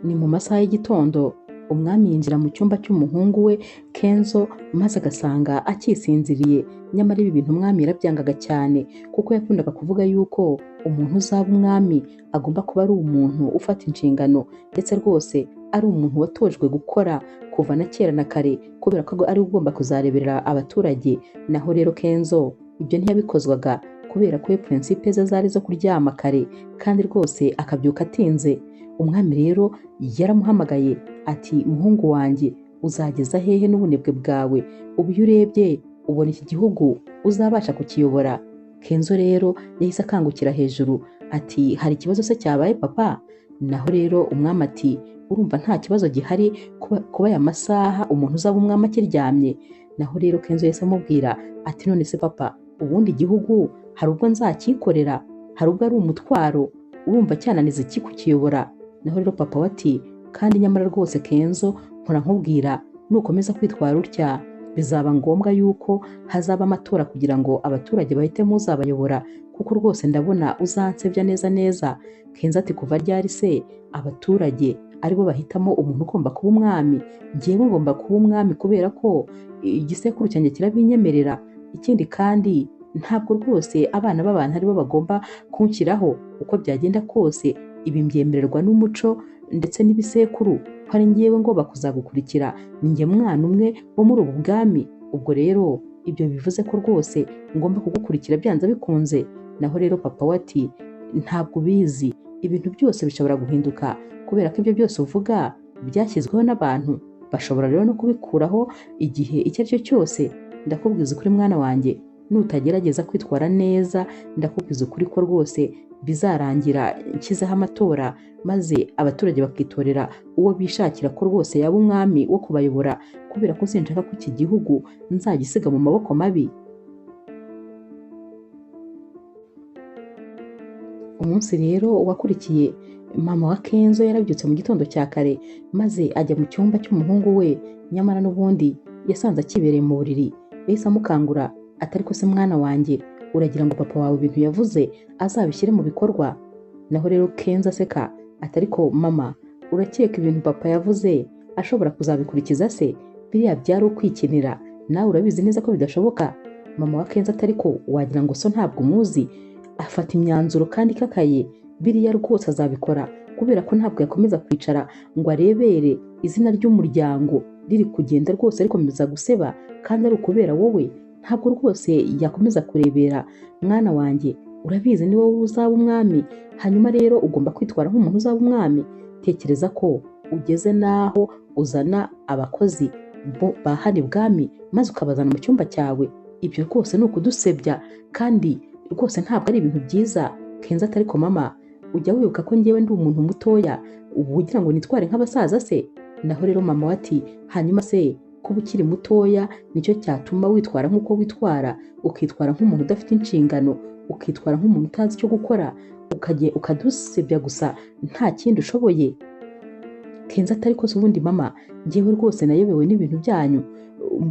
Ni mu masaha y'igitondo umwami yinjira mu cyumba cy'umuhungu we Kenzo maze agasanga akisinziriye, nyamara ibi bintu umwami yarabyangaga cyane kuko yakundaga kuvuga yuko umuntu uzaba umwami agomba kuba ari umuntu ufata inshingano ndetse rwose ari umuntu watojwe gukora kuva na kera na kare kubera ko ari ugomba kuzareberera abaturage. Naho rero Kenzo ibyo ntiyabikozwaga kubera ko principe ze zari zo kuryama kare kandi rwose akabyuka atinze. Umwami rero yaramuhamagaye ati muhungu wanjye uzageza hehe n'ubunebwe bwawe, ubu iyo urebye ubona iki gihugu uzabasha kukiyobora? Kenzo rero yahise akangukira hejuru ati hari ikibazo se cyabaye papa? Naho rero umwami ati urumva nta kibazo gihari kuba aya masaha umuntu uzaba umwami akiryamye? Naho rero Kenzo yahise amubwira ati none se papa ubundi igihugu hari ubwo nzakikorera, hari ubwo ari umutwaro, urumva cyananiza iki kukiyobora? Naho rero papa we ati kandi nyamara rwose Kenzo mpora nkubwira nukomeza kwitwara utya bizaba ngombwa yuko hazaba amatora kugira ngo abaturage bahitemo uzabayobora, kuko rwose ndabona uzansebya neza neza. Kenzo ati kuva ryari se abaturage aribo bahitamo umuntu ugomba kuba umwami? Njyewe ngomba kuba umwami kubera ko igisekuru cyanjye kirabinyemerera. Ikindi kandi ntabwo rwose abana b'abantu aribo bagomba kunshyiraho, uko byagenda kose ibi mbyemererwa n'umuco ndetse n'ibisekuru ko ari njyewe ngomba kuzagukurikira, ni njye mwana umwe wo muri ubu bwami. Ubwo rero ibyo bivuze ko rwose ngomba kugukurikira byanze bikunze. Naho rero papa we ati ntabwo ubizi, ibintu byose bishobora guhinduka kubera ko ibyo byose uvuga byashyizweho n'abantu, bashobora rero no kubikuraho igihe icyo ari cyo cyose. Ndakubwiza ukuri mwana wanjye, nutagerageza kwitwara neza ndakubwiza ukuri ko rwose bizarangira nshyizeho amatora maze abaturage bakitorera uwo bishakira ko rwose yaba umwami wo kubayobora, kubera ko sinshaka ko iki gihugu nzagisiga mu maboko mabi. Umunsi rero wakurikiye mama wa Kenzo yarabyutse mu gitondo cya kare maze ajya mu cyumba cy'umuhungu we, nyamara n'ubundi yasanze akibereye mu buriri. Yahise amukangura atari ko se mwana wanjye uragira ngo papa wawe ibintu yavuze azabishyire mu bikorwa? Naho rero Kenzo aseka atari ko mama urakeka ibintu papa yavuze ashobora kuzabikurikiza se? Biriya byari ukwikinira, nawe urabizi neza ko bidashoboka. Mama wa Kenzo atari ko wagira ngo so ntabwo umuzi, afata imyanzuro kandi ikakaye, biriya rwose azabikora kubera ko ntabwo yakomeza kwicara ngo arebere izina ry'umuryango riri kugenda rwose rikomeza guseba kandi ari ukubera wowe. Ntabwo rwose yakomeza kurebera. Mwana wanjye urabizi ni wowe uzaba umwami, hanyuma rero ugomba kwitwara nk'umuntu uzaba umwami. Tekereza ko ugeze naho uzana abakozi ba hano ibwami maze ukabazana mu cyumba cyawe. Ibyo rwose ni ukudusebya kandi rwose ntabwo ari ibintu byiza. Kenzo atari ko mama ujya wibuka ko njyewe ndi umuntu mutoya, ubu ugira ngo nitware nk'abasaza se? Naho rero mama we ati hanyuma se kuba ukiri mutoya nicyo cyatuma witwara nk'uko witwara, ukitwara nk'umuntu udafite inshingano, ukitwara nk'umuntu utazi icyo gukora, ukadusebya gusa nta kindi ushoboye? Kenzo atari ko se ubundi mama njyewe rwose nayobewe n'ibintu byanyu,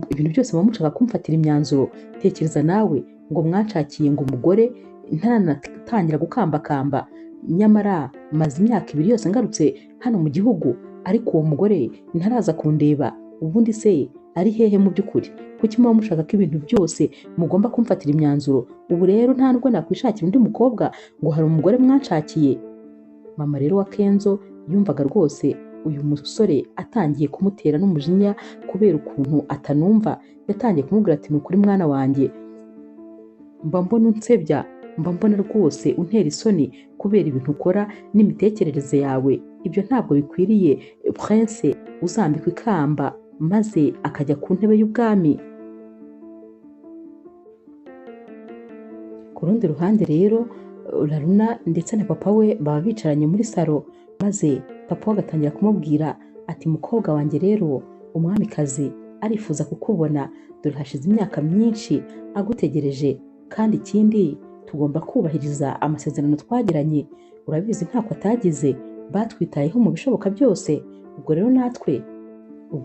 ibintu byose muba mushaka kumfatira imyanzuro. Tekereza nawe ngo mwanshakiye ngo umugore ntaranatangira gukambakamba, nyamara maze imyaka 2 yose ngarutse hano mu gihugu ariko uwo mugore ntaraza kundeba. Ubundi se ari hehe mu by'ukuri? Kuki muba mushaka ko ibintu byose mugomba kumfatira imyanzuro? Ubu rero nta nubwo nakwishakira undi mukobwa ngo hari umugore mwanshakiye? Mama rero wa Kenzo yumvaga rwose uyu musore atangiye kumutera n'umujinya kubera ukuntu atanumva. Yatangiye kumubwira ati ni ukuri mwana wanjye mba mbona unsebya, mba mbona rwose untera isoni kubera ibintu ukora n'imitekerereze yawe. Ibyo ntabwo bikwiriye. Prince uzambikwa ikamba maze akajya ku ntebe y'ubwami. Ku rundi ruhande rero Laruna ndetse na papa we baba bicaranye muri salo, maze papa we agatangira kumubwira ati mukobwa wanjye rero umwamikazi arifuza kukubona, dore hashize imyaka myinshi agutegereje, kandi ikindi tugomba kubahiriza amasezerano twagiranye. Urabizi ntako atagize, batwitayeho mu bishoboka byose. Ubwo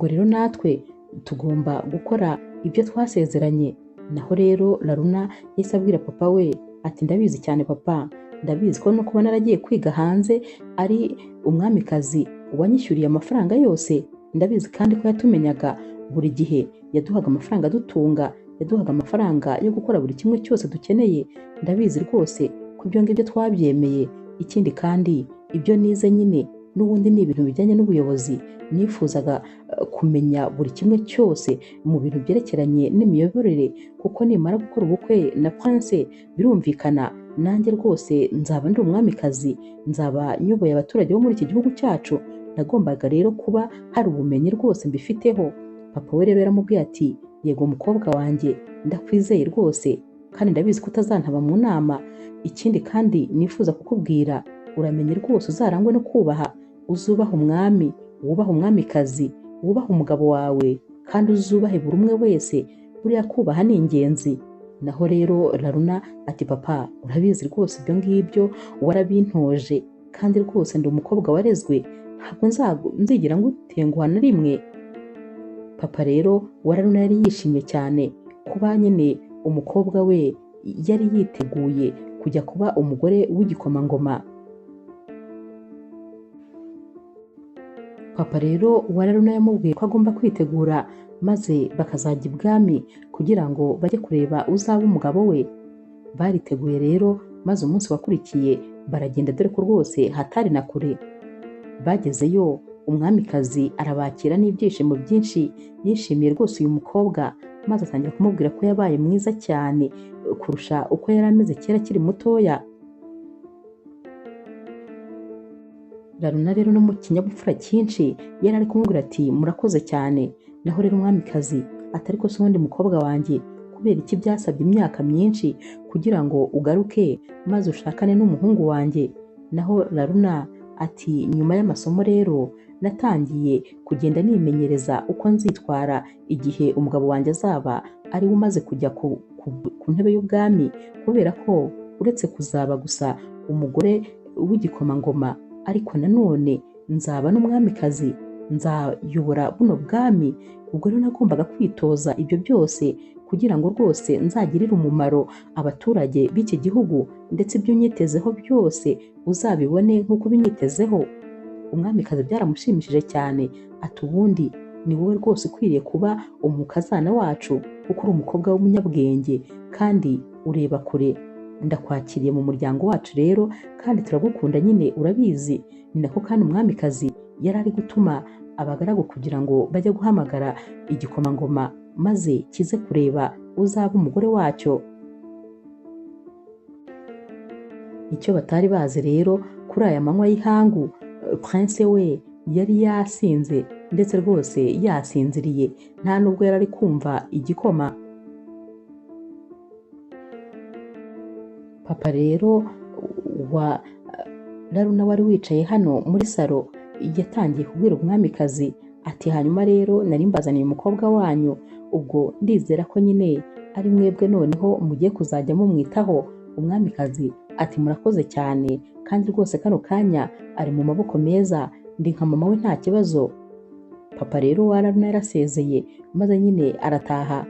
rero natwe tugomba gukora ibyo twasezeranye. Naho rero Laruna yahise abwira papa we ati ndabizi cyane papa, ndabizi ko no kuba naragiye kwiga hanze ari umwamikazi uwanyishyuriye amafaranga yose, ndabizi kandi ko yatumenyaga buri gihe, yaduhaga amafaranga adutunga, yaduhaga amafaranga yo gukora buri kimwe cyose dukeneye, ndabizi rwose ko ibyo ngibyo twabyemeye. Ikindi kandi ibyo nize nyine n'ubundi ni ibintu bijyanye n'ubuyobozi, nifuzaga kumenya buri kimwe cyose mu bintu byerekeranye n'imiyoborere, kuko nimara gukora ubukwe na Prince birumvikana nanjye rwose nzaba ndi umwamikazi, nzaba nyoboye abaturage bo muri iki gihugu cyacu. Nagombaga rero kuba hari ubumenyi rwose mbifiteho. Papa we rero yaramubwiye ati yego mukobwa wanjye, ndakwizeye rwose kandi ndabizi ko utazantaba mu nama. Ikindi kandi nifuza kukubwira, uramenye rwose uzarangwe no kubaha, uzubaha umwami, wubaha umwamikazi, wubaha umugabo wawe kandi uzubahe buri umwe wese, buriya kubaha ni ingenzi. Naho rero Laruna ati papa urabizi rwose ibyo ngibyo warabintoje kandi rwose ndi umukobwa warezwe, ntabwo nzigira ngutenguha na rimwe. Papa rero wa Laruna yari yishimye cyane kuba nyine umukobwa we yari yiteguye kujya kuba umugore w'igikomangoma. Papa rero wa Laruna yamubwiye ko agomba kwitegura maze bakazajya ibwami kugira ngo bajye kureba uzaba umugabo we. Bariteguye rero maze umunsi wakurikiye baragenda, dore ko rwose hatari na kure. Bagezeyo umwamikazi arabakira n'ibyishimo byinshi, yishimiye rwose uyu mukobwa, maze atangira kumubwira ko yabaye mwiza cyane kurusha uko yari ameze kera akiri mutoya. Laruna rero no mu kinyabupfura cyinshi yari ari kumubwira ati murakoze cyane. Naho rero umwamikazi ati ariko se ubundi mukobwa wanjye, kubera iki byasabye imyaka myinshi kugira ngo ugaruke maze ushakane n'umuhungu wanjye? Naho Laruna ati nyuma y'amasomo rero natangiye kugenda nimenyereza uko nzitwara igihe umugabo wanjye azaba ari we umaze kujya ku ntebe y'ubwami, kubera ko uretse kuzaba gusa umugore w'igikomangoma ariko nanone nzaba n'umwamikazi, nzayobora buno bwami. Ubwo rero nagombaga kwitoza ibyo byose kugira ngo rwose nzagirire umumaro abaturage b'iki gihugu, ndetse ibyo nyitezeho byose uzabibone nk'uko binyitezeho. Umwamikazi byaramushimishije cyane, ati ubundi ni wowe rwose ukwiriye kuba umukazana wacu, kuko uri umukobwa w'umunyabwenge kandi ureba kure. Ndakwakiriye mu muryango wacu rero kandi turagukunda nyine urabizi. Ni nako kandi umwamikazi yari ari gutuma abagaragu kugira ngo bajye guhamagara igikomangoma maze kize kureba uzaba umugore wacyo. Icyo batari bazi rero kuri aya manywa y'ihangu, Prince we yari yasinze, ndetse rwose yasinziriye, nta nubwo yari ari kumva igikoma. Papa rero wa Laruna wari wicaye hano muri salo yatangiye kubwira umwamikazi ati hanyuma rero nari mbazaniye umukobwa wanyu, ubwo ndizera ko nyine ari mwebwe noneho mugiye kuzajya mumwitaho. Umwamikazi ati murakoze cyane kandi rwose kano kanya ari mu maboko meza, ndi nka mama we nta kibazo. Papa rero wa Laruna yarasezeye maze nyine arataha.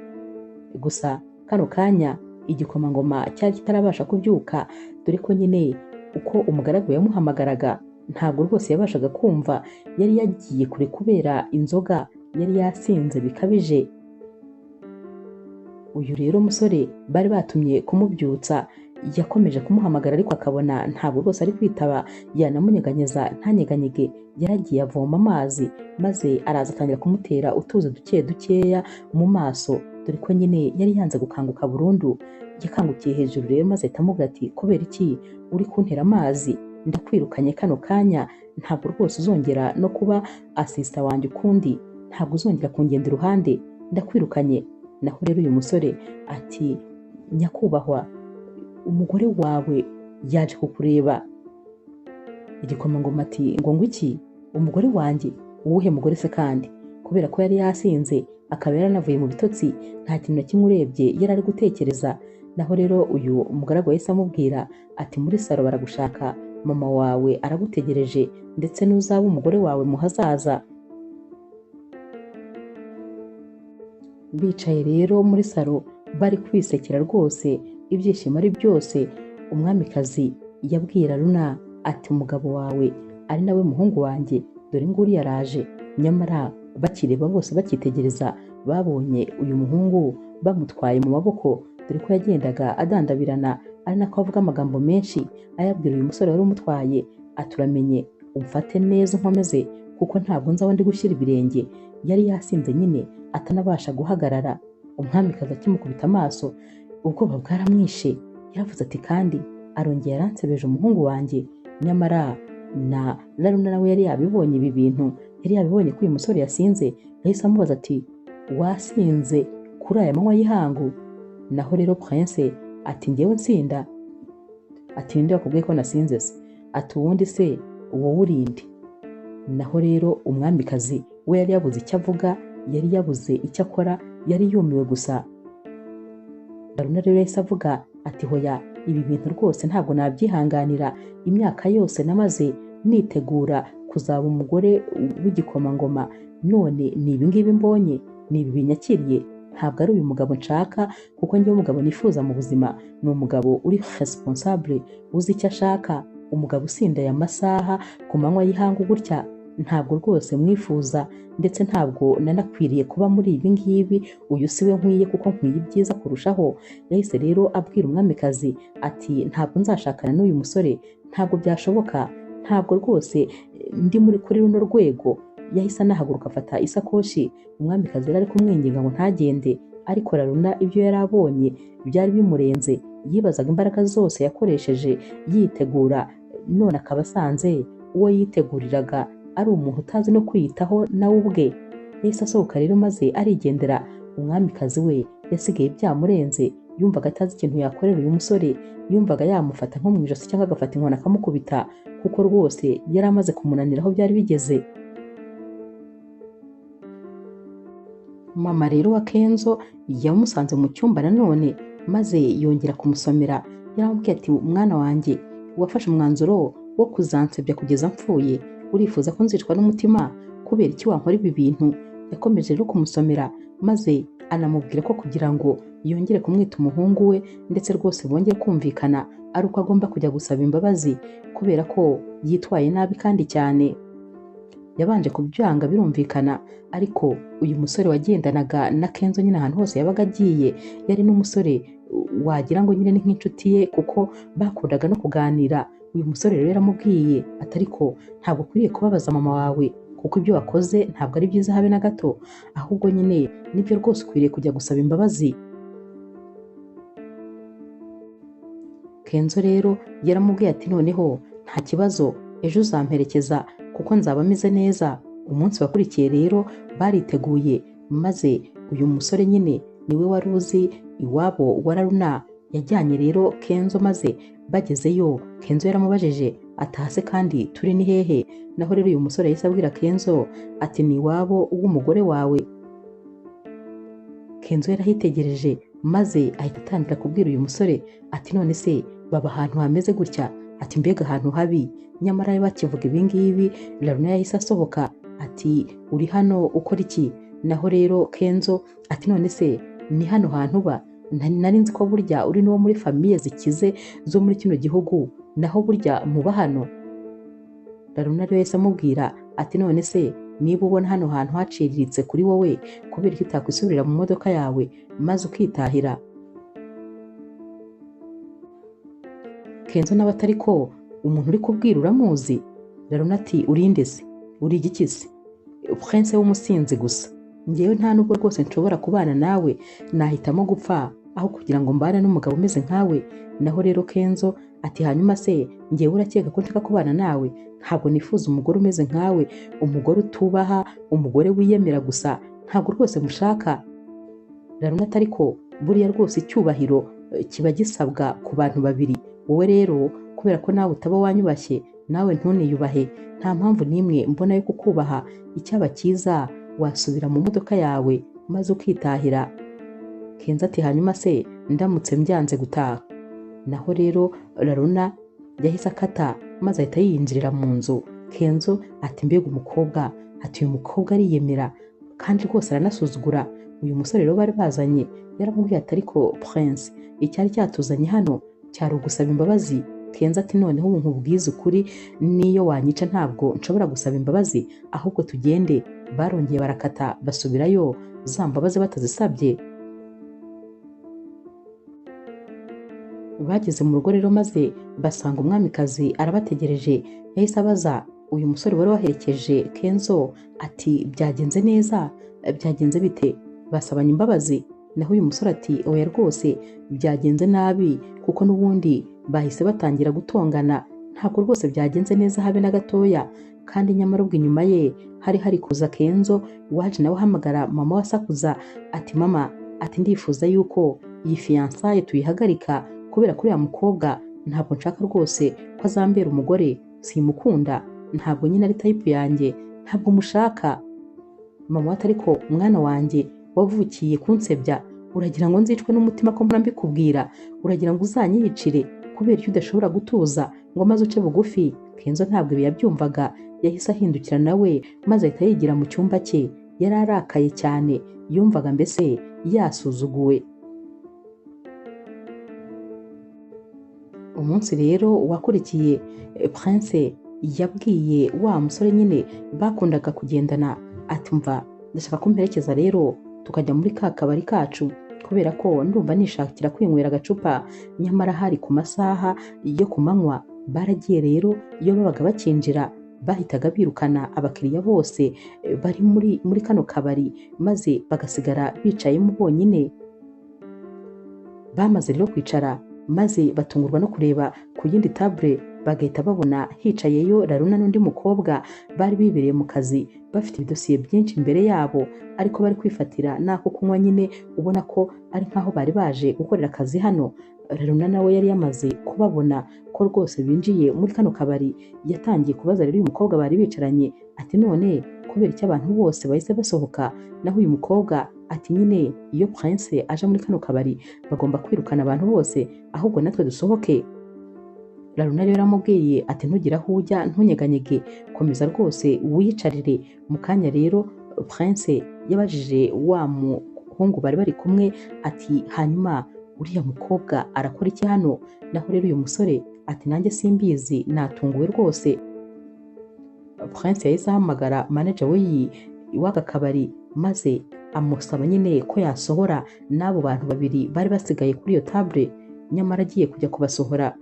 Gusa kano kanya igikomangoma cyari kitarabasha kubyuka, dore ko nyine uko umugaragu yamuhamagaraga ntabwo rwose yabashaga kumva, yari yagiye kure kubera inzoga, yari yasinze bikabije. Uyu rero musore bari batumye kumubyutsa yakomeje kumuhamagara ariko akabona ntabwo rwose ari kwitaba, yanamunyeganyeza ntanyeganyege. Yaragiye avoma amazi maze araza atangira kumutera utuzi duke dukeya mu maso, dore ko nyine yari yanze gukanguka burundu. Yakangukiye hejuru rero maze ahita amubwira ati kubera iki uri kuntera amazi? Ndakwirukanye kano kanya, ntabwo rwose uzongera no kuba asista wanjye ukundi, ntabwo uzongera kungenda iruhande, ndakwirukanye. Naho rero uyu musore ati nyakubahwa, umugore wawe yaje kukureba. Igikomangoma ati ngo ngwiki? Umugore wanjye? Uwuhe mugore se kandi? Kubera ko yari yasinze akaba yaranavuye mu bitotsi, nta kintu na kimwe urebye yari ari gutekereza. Naho rero uyu umugaragu yahise amubwira ati muri salo baragushaka, mama wawe aragutegereje ndetse n'uzaba umugore wawe mu hazaza. Bicaye rero muri salo bari kwisekera rwose, ibyishimo ari byose. Umwamikazi yabwiye Laruna ati umugabo wawe ari nawe muhungu wanjye dore nguri yaraje. Nyamara bakireba bose bakitegereza babonye uyu muhungu bamutwaye mu maboko, dore ko yagendaga adandabirana ari nako avuga amagambo menshi ayabwira uyu musore wari umutwaye, aturamenye umfate neza unkomeze kuko ntabwo nzi aho ndi gushyira ibirenge. Yari yasinze nyine atanabasha guhagarara. Umwamikazi akimukubita amaso ubwoba bwaramwishe, yaravuze ati kandi arongera aransebeje umuhungu wanjye. Nyamara na Laruna nawe yari yabibonye ibi bintu, yari yabibonye ko uyu musore yasinze. Yahise amubaza ati wasinze kuri aya manywa y'ihangu? Naho rero Prince ati njyewe nsinda? Ati ninde wakubwiye ko nasinze se? Ati uwundi se wowe urinde? Naho rero umwamikazi we yari yabuze icyo avuga, yari yabuze icyo akora, yari yumiwe gusa. Laruna rero yahise avuga ati hoya, ibi bintu rwose ntabwo nabyihanganira. Imyaka yose namaze nitegura kuzaba umugore w'igikomangoma, none ni ibi ngibi mbonye, ni ibi binyakiriye. Ntabwo ari uyu mugabo nshaka, kuko njyewe umugabo nifuza mu buzima ni umugabo uri responsable, uzi icyo ashaka, umugabo usindaye amasaha ku manywa y'ihangu gutya. Ntabwo rwose mwifuza, ndetse ntabwo nanakwiriye kuba muri ibi ngibi. Uyu si we nkwiye kuko nkwiye ibyiza kurushaho. Yahise rero abwira umwamikazi ati ntabwo nzashakana n'uyu musore, ntabwo byashoboka, ntabwo rwose ndi kuri runo rwego. Yahise anahaguruka afata isakoshi. Umwamikazi yari ari kumwinginga ngo ntagende, ariko Laruna ibyo yari abonye byari bimurenze. Yibazaga imbaraga zose yakoresheje yitegura, none akaba asanze uwo yiteguriraga ari umuntu utazi no kwiyitaho nawe ubwe. Yahise asohoka rero maze arigendera. Umwamikazi we yasigaye byamurenze, yumvaga atazi ikintu yakorera uyu musore. Yumvaga yamufata nko mu ijosi cyangwa agafata inkoni akamukubita, kuko rwose yari amaze kumunanira aho byari bigeze. Mama rero wa Kenzo yamusanze mu cyumba nanone, maze yongera kumusomera. Yaramubwiye ati mwana wanjye, wafashe umwanzuro wo kuzansebya kugeza mpfuye, urifuza ko nzicwa n'umutima kubera iki wankora ibi bintu? Yakomeje rero kumusomera, maze anamubwira ko kugira ngo yongere kumwita umuhungu we ndetse rwose bongeye kumvikana, ari uko agomba kujya gusaba imbabazi kubera ko yitwaye nabi kandi cyane. Yabanje kubyanga birumvikana, ariko uyu musore wagendanaga na Kenzo nyine ahantu hose yabaga agiye, yari n'umusore wagira ngo nyine ni nk'inshuti ye kuko bakundaga no kuganira. Uyu musore rero yaramubwiye ati ariko ntabwo ukwiriye kubabaza mama wawe, kuko ibyo wakoze ntabwo ari byiza habe na gato, ahubwo nyine nibyo rwose ukwiriye kujya gusaba imbabazi. Kenzo rero yaramubwiye ati noneho nta kibazo, ejo uzamperekeza kuko nzaba ameze neza. Umunsi wakurikiye rero bariteguye, maze uyu musore nyine niwe wari uzi iwabo wa Laruna. Yajyanye rero Kenzo, maze bagezeyo Kenzo yaramubajije atahase kandi turi ni hehe. Naho rero uyu musore yahise abwira Kenzo ati ni iwabo w'umugore wawe. Kenzo yarahitegereje, maze ahita atangira kubwira uyu musore ati none se baba ahantu hameze gutya? Ati mbega ahantu habi. Nyamara bakivuga ibi ngibi Laruna yahise asohoka ati uri hano ukora iki? Naho rero Kenzo ati none se ni hano hantu uba? Nari nzi ko burya uri n'uwo muri famiye zikize zo muri kino gihugu, naho burya muba hano? Laruna rero yahise amubwira ati none se niba ubona hano hantu haciriritse kuri wowe, kubera ko utakwisubirira mu modoka yawe maze ukitahira? Kenzo nawe atari ko umuntu uri kubwira uramuzi? Laruna ati urinde se? Uri igiki se? Prince w'umusinzi gusa. Ngewe nta nubwo rwose nshobora kubana nawe, nahitamo gupfa aho kugira ngo mbane n'umugabo umeze nkawe. Naho rero Kenzo ati hanyuma se ngewe urakeka ko nshaka kubana nawe? Ntabwo nifuza umugore umeze nkawe, umugore utubaha, umugore wiyemera gusa, ntabwo rwose mushaka. Laruna atari ko buriya rwose icyubahiro kiba gisabwa ku bantu babiri. Wowe rero kubera ko nawe utaba wanyubashye, nawe ntuniyubahe, nta mpamvu n'imwe mbona yo kukubaha. Icyaba cyiza wasubira mu modoka yawe maze ukitahira. Kenzo ati hanyuma se ndamutse mbyanze gutaha? Naho rero Laruna yahise akata, maze ahita yinjirira mu nzu. Kenzo ati mbega umukobwa, ati uyu mukobwa ariyemera kandi rwose aranasuzugura. Uyu musore rero bari bazanye yaramubwiye ati ariko Prince, icyari cyatuzanye hano cyari ugusaba imbabazi Kenzo ati noneho ubu nkubwize ukuri, niyo wanyica ntabwo nshobora gusaba imbabazi, ahubwo tugende. Barongeye barakata basubirayo, za mbabazi batazisabye. Bageze mu rugo rero maze basanga umwamikazi arabategereje. Yahise abaza uyu musore wari waherekeje Kenzo ati byagenze neza, byagenze bite? Basabanye imbabazi? Naho uyu musore ati oya rwose byagenze nabi, kuko n'ubundi bahise batangira gutongana. Ntabwo rwose byagenze neza habe na gatoya. Kandi nyamara ubwo inyuma ye hari kuza Kenzo waje nawe ahamagara mama wasakuza ati mama, ati ndifuza yuko iyi fiyansaye tuyihagarika kubera ko uriya mukobwa ntabwo nshaka rwose ko azambera umugore, simukunda, ntabwo nyine ari tayipu yanjye, ntabwo mushaka. Mama we ati ariko mwana wanjye wavukiye kunsebya, uragira ngo nzicwe n'umutima ko mpora mbikubwira? Uragira ngo uzanyiyicire kubera icyo udashobora gutuza ngo maze uce bugufi? Kenzo ntabwo ibi yabyumvaga, yahise ahindukira nawe maze ahita yigira mu cyumba cye. Yari arakaye cyane, yumvaga mbese yasuzuguwe. Umunsi rero wakurikiye, Prince yabwiye wa musore nyine bakundaga kugendana ati mva, ndashaka ko mperekeza rero tukajya muri ka kabari kacu, kubera ko ndumva nishakira kwinywera agacupa. Nyamara hari ku masaha yo ku manywa. Baragiye rero, iyo babaga bakinjira bahitaga birukana abakiriya bose bari muri kano kabari, maze bagasigara bicayemo bonyine. Bamaze rero kwicara maze batungurwa no kureba ku yindi table, bagahita babona hicayeyo Laruna n'undi mukobwa bari bibereye mu kazi, bafite ibidosiye byinshi imbere yabo, ariko bari kwifatira n'ako kunywa nyine, ubona ko ari nk'aho bari baje gukorera akazi hano. Laruna nawe yari yamaze kubabona ko rwose binjiye muri kano kabari. Yatangiye kubaza rero uyu mukobwa bari bicaranye ati none kubera icyo abantu bose bahise basohoka? Naho uyu mukobwa ati nyine iyo Prince aje muri kano kabari bagomba kwirukana abantu bose, ahubwo natwe dusohoke. Laruna rero aramubwiye ati ntugire aho ujya, ntunyeganyege, komeza rwose wiyicarire. Mu kanya rero Prince yabajije wa muhungu bari bari kumwe ati hanyuma uriya mukobwa arakora iki hano? Naho rero uyu musore ati nanjye simbizi, natunguwe rwose. Prince yahise ahamagara manager w'aka kabari maze amusaba nyine ko yasohora n'abo bantu babiri bari basigaye kuri iyo table. Nyamara agiye kujya kubasohora,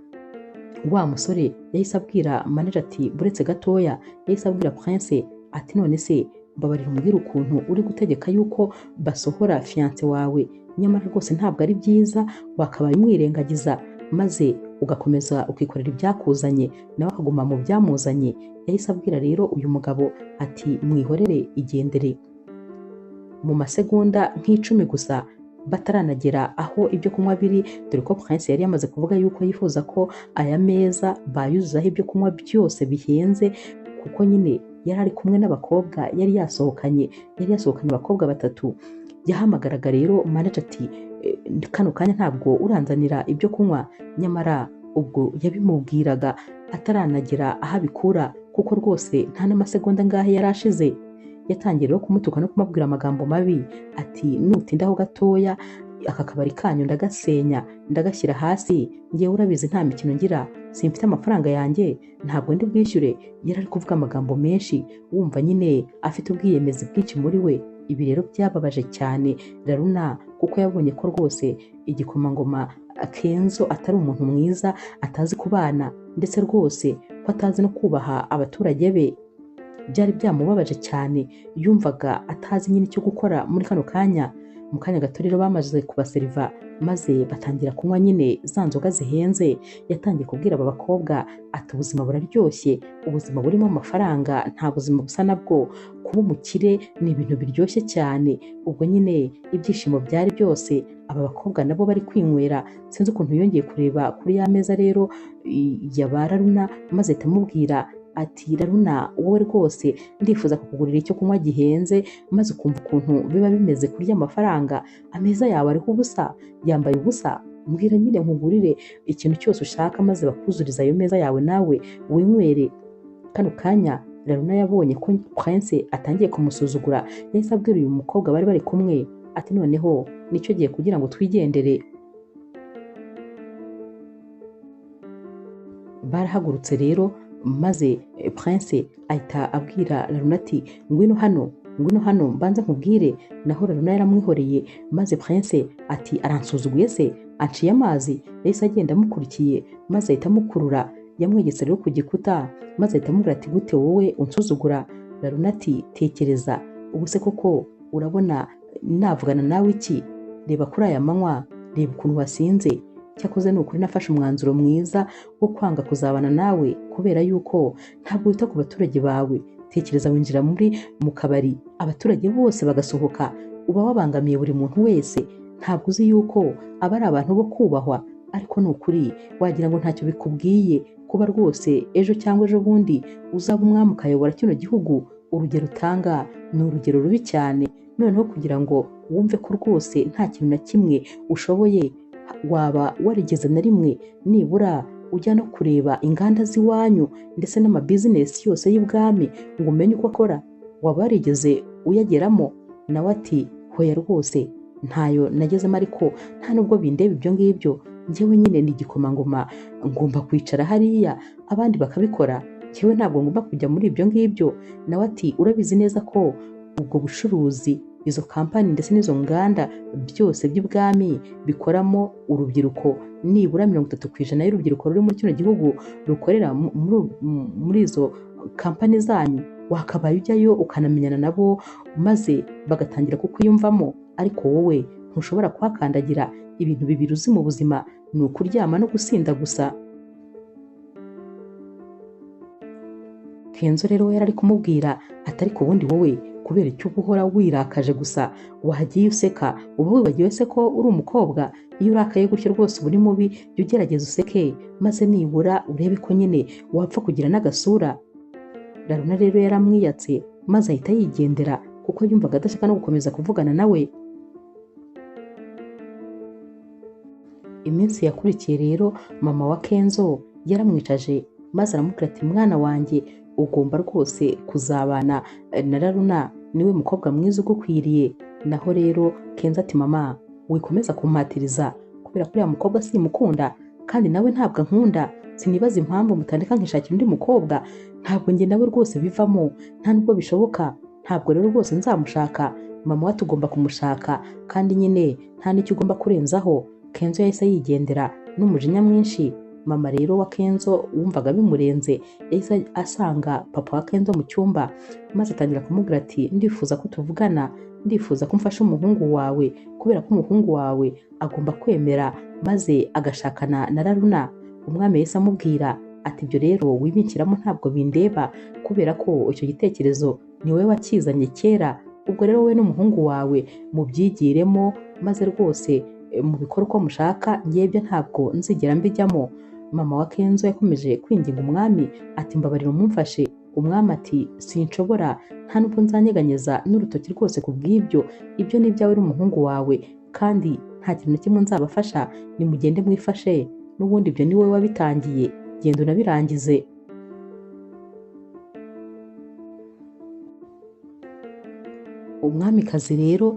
wa musore yahise abwira manager ati buretse gatoya. Yahise abwira Prince ati none se mbabarira umbwira ukuntu uri gutegeka yuko basohora fiance wawe, nyamara rwose ntabwo ari byiza, wakabaye umwirengagiza maze ugakomeza ukikorera ibyakuzanye, nawe akaguma mu byamuzanye. Yahise abwira rero uyu mugabo ati mwihorere igendere. Mu masegonda nk'icumi gusa bataranagera aho ibyo kunywa biri, dore ko Prince yari yamaze kuvuga yuko yifuza ko aya meza bayuzuzaho ibyo kunywa byose bihenze, kuko nyine yari ari kumwe n'abakobwa yari yasohokanye abakobwa batatu. Yahamagaraga rero manager ati kano kanya ntabwo uranzanira ibyo kunywa. Nyamara ubwo yabimubwiraga ataranagera aho abikura, kuko rwose nta n'amasegonda ngahe yari ashize. Yatangiye rero kumutuka no kumubwira amagambo mabi ati nutindaho gatoya aka kabari kanyu ndagasenya, ndagashyira hasi, ngewe urabizi nta mikino ngira, simfite amafaranga yanjye, ntabwo ndi bwishyure. Yari ari kuvuga amagambo menshi, wumva nyine afite ubwiyemezi bwinshi muri we. Ibi rero byababaje cyane Laruna, kuko yabonye ko rwose igikomangoma Kenzo atari umuntu mwiza, atazi kubana, ndetse rwose ko atazi no kubaha abaturage be. Byari byamubabaje cyane, yumvaga atazi nyine icyo gukora muri kano kanya. Mu kanya gato rero bamaze kubaseriva maze batangira kunywa nyine za nzoga zihenze. Yatangiye kubwira aba bakobwa ati ubuzima buraryoshye, ubuzima burimo amafaranga nta buzima busa nabwo, kuba umukire ni ibintu biryoshye cyane. Ubwo nyine ibyishimo byari byose, aba bakobwa nabo bari kwinywera. Sinzi ukuntu yongeye kureba kuri ya meza rero ya ba Laruna maze atamubwira ati Laruna wowe rwose ndifuza kukugurira icyo kunywa gihenze, maze ukumva ukuntu biba bimeze kurya amafaranga. Ameza yawe ariho ubusa, yambaye ubusa, mbwira nyine nkugurire ikintu cyose ushaka maze bakuzuriza ayo meza yawe nawe winywere. Kano kanya Laruna yabonye ko Prince atangiye kumusuzugura. Yahise abwira uyu mukobwa bari bari kumwe ati noneho nicyo gihe kugira ngo twigendere. barahagurutse rero maze Prince ahita abwira Laruna ati ngwino hano mbanza nkubwire. Naho Laruna yaramwihoreye maze Prince ati aransuzuguye se, anciye amazi. Yahise agenda amukurikiye maze ahita amukurura, yamwegetse rero ku gikuta maze ahita amubwira ati gute wowe unsuzugura? Laruna ati tekereza, ubu se koko urabona navugana nawe iki? Reba kuri aya manywa, reba ukuntu wasinze. Cyakoze ni ukuri nafashe umwanzuro mwiza wo kwanga kuzabana nawe kubera yuko ntabwo wita ku baturage bawe. Tekereza winjira mu kabari abaturage bose bagasohoka, uba wabangamiye buri muntu wese. Ntabwo uzi yuko aba ari abantu bo kubahwa, ariko ni ukuri wagira ngo ntacyo bikubwiye kuba rwose ejo cyangwa ejo bundi uzaba umwami ukayobora kino gihugu. Urugero utanga ni urugero rubi cyane. Noneho kugira ngo wumve ko rwose nta kintu na kimwe ushoboye, waba warigeze na rimwe nibura ujya no kureba inganda z'iwanyu ndetse n'amabizinesi yose y'ibwami ngo umenye uko akora? Waba warigeze uyageramo? Nawe ati hoya rwose ntayo nagezemo, ariko nta nubwo bindeba ibyo ngibyo. Njyewe nyine ni igikomangoma, ngomba kwicara hariya abandi bakabikora, njyewe ntabwo ngomba kujya muri ibyo ngibyo. Nawe ati urabizi neza ko ubwo bucuruzi, izo kampani ndetse n'izo nganda byose by'ibwami bikoramo urubyiruko, nibura 30% y'urubyiruko ruri muri kino gihugu rukorera muri izo kampani zanyu. Wakabaye ujyayo ukanamenyana nabo maze bagatangira kukwiyumvamo, ariko wowe ntushobora kuhakandagira. Ibintu bibiri uzi mu buzima ni ukuryama no gusinda gusa. Kenzo rero yari ari kumubwira atari ku bundi wowe kubera icyo ubuhora wirakaje gusa wahagiye useka, uba wibagiwe se ko uri umukobwa? Iyo urakaye gutyo rwose uri mubi, jya ugerageza useke maze nibura urebe ko nyine wapfa kugira n'agasura. Laruna rero yaramwiyatse maze ahita yigendera kuko yumvaga adashaka no gukomeza kuvugana nawe. Iminsi yakurikiye rero mama wa Kenzo yaramwicaje maze aramubwira ati mwana wanjye ugomba rwose kuzabana na Laruna, niwe mukobwa mwiza ugukwiriye. Naho rero Kenzo ati mama wikomeza kumpatiriza kubera ko uriya mukobwa simukunda kandi nawe ntabwo ankunda. Sinibaza impamvu mutandika nkishakira undi mukobwa. Ntabwo njye nawe rwose bivamo, nta nubwo bishoboka. Ntabwo rero rwose nzamushaka. Mama we tugomba kumushaka kandi nyine nta n'icyo ugomba kurenzaho. Kenzo yahise yigendera n'umujinya mwinshi. Mama rero wa Kenzo wumvaga bimurenze yahise asanga papa wa Kenzo mu cyumba maze atangira kumubwira ati ndifuza ko tuvugana, ndifuza ko mfasha umuhungu wawe kubera ko umuhungu wawe agomba kwemera maze agashakana na Laruna. Umwami yahise amubwira ati ibyo rero wibikiramo ntabwo bindeba kubera ko icyo gitekerezo ni wowe wakizanye kera. Ubwo rero wowe n'umuhungu wawe mubyigiremo maze rwose mu bikora uko mushaka, njyebyo ntabwo nzigera mbijyamo. Mama wa Kenzo yakomeje kwinginga umwami ati mbabarira umumfashe. Umwami ati sinshobora, nta nubwo nzanyeganyeza n'urutoki rwose ku bw'ibyo. Ibyo ni ibyawe n'umuhungu wawe kandi nta kintu na kimwe nzabafasha. Nimugende mwifashe, n'ubundi ibyo ni wowe wabitangiye, genda unabirangize. Umwamikazi rero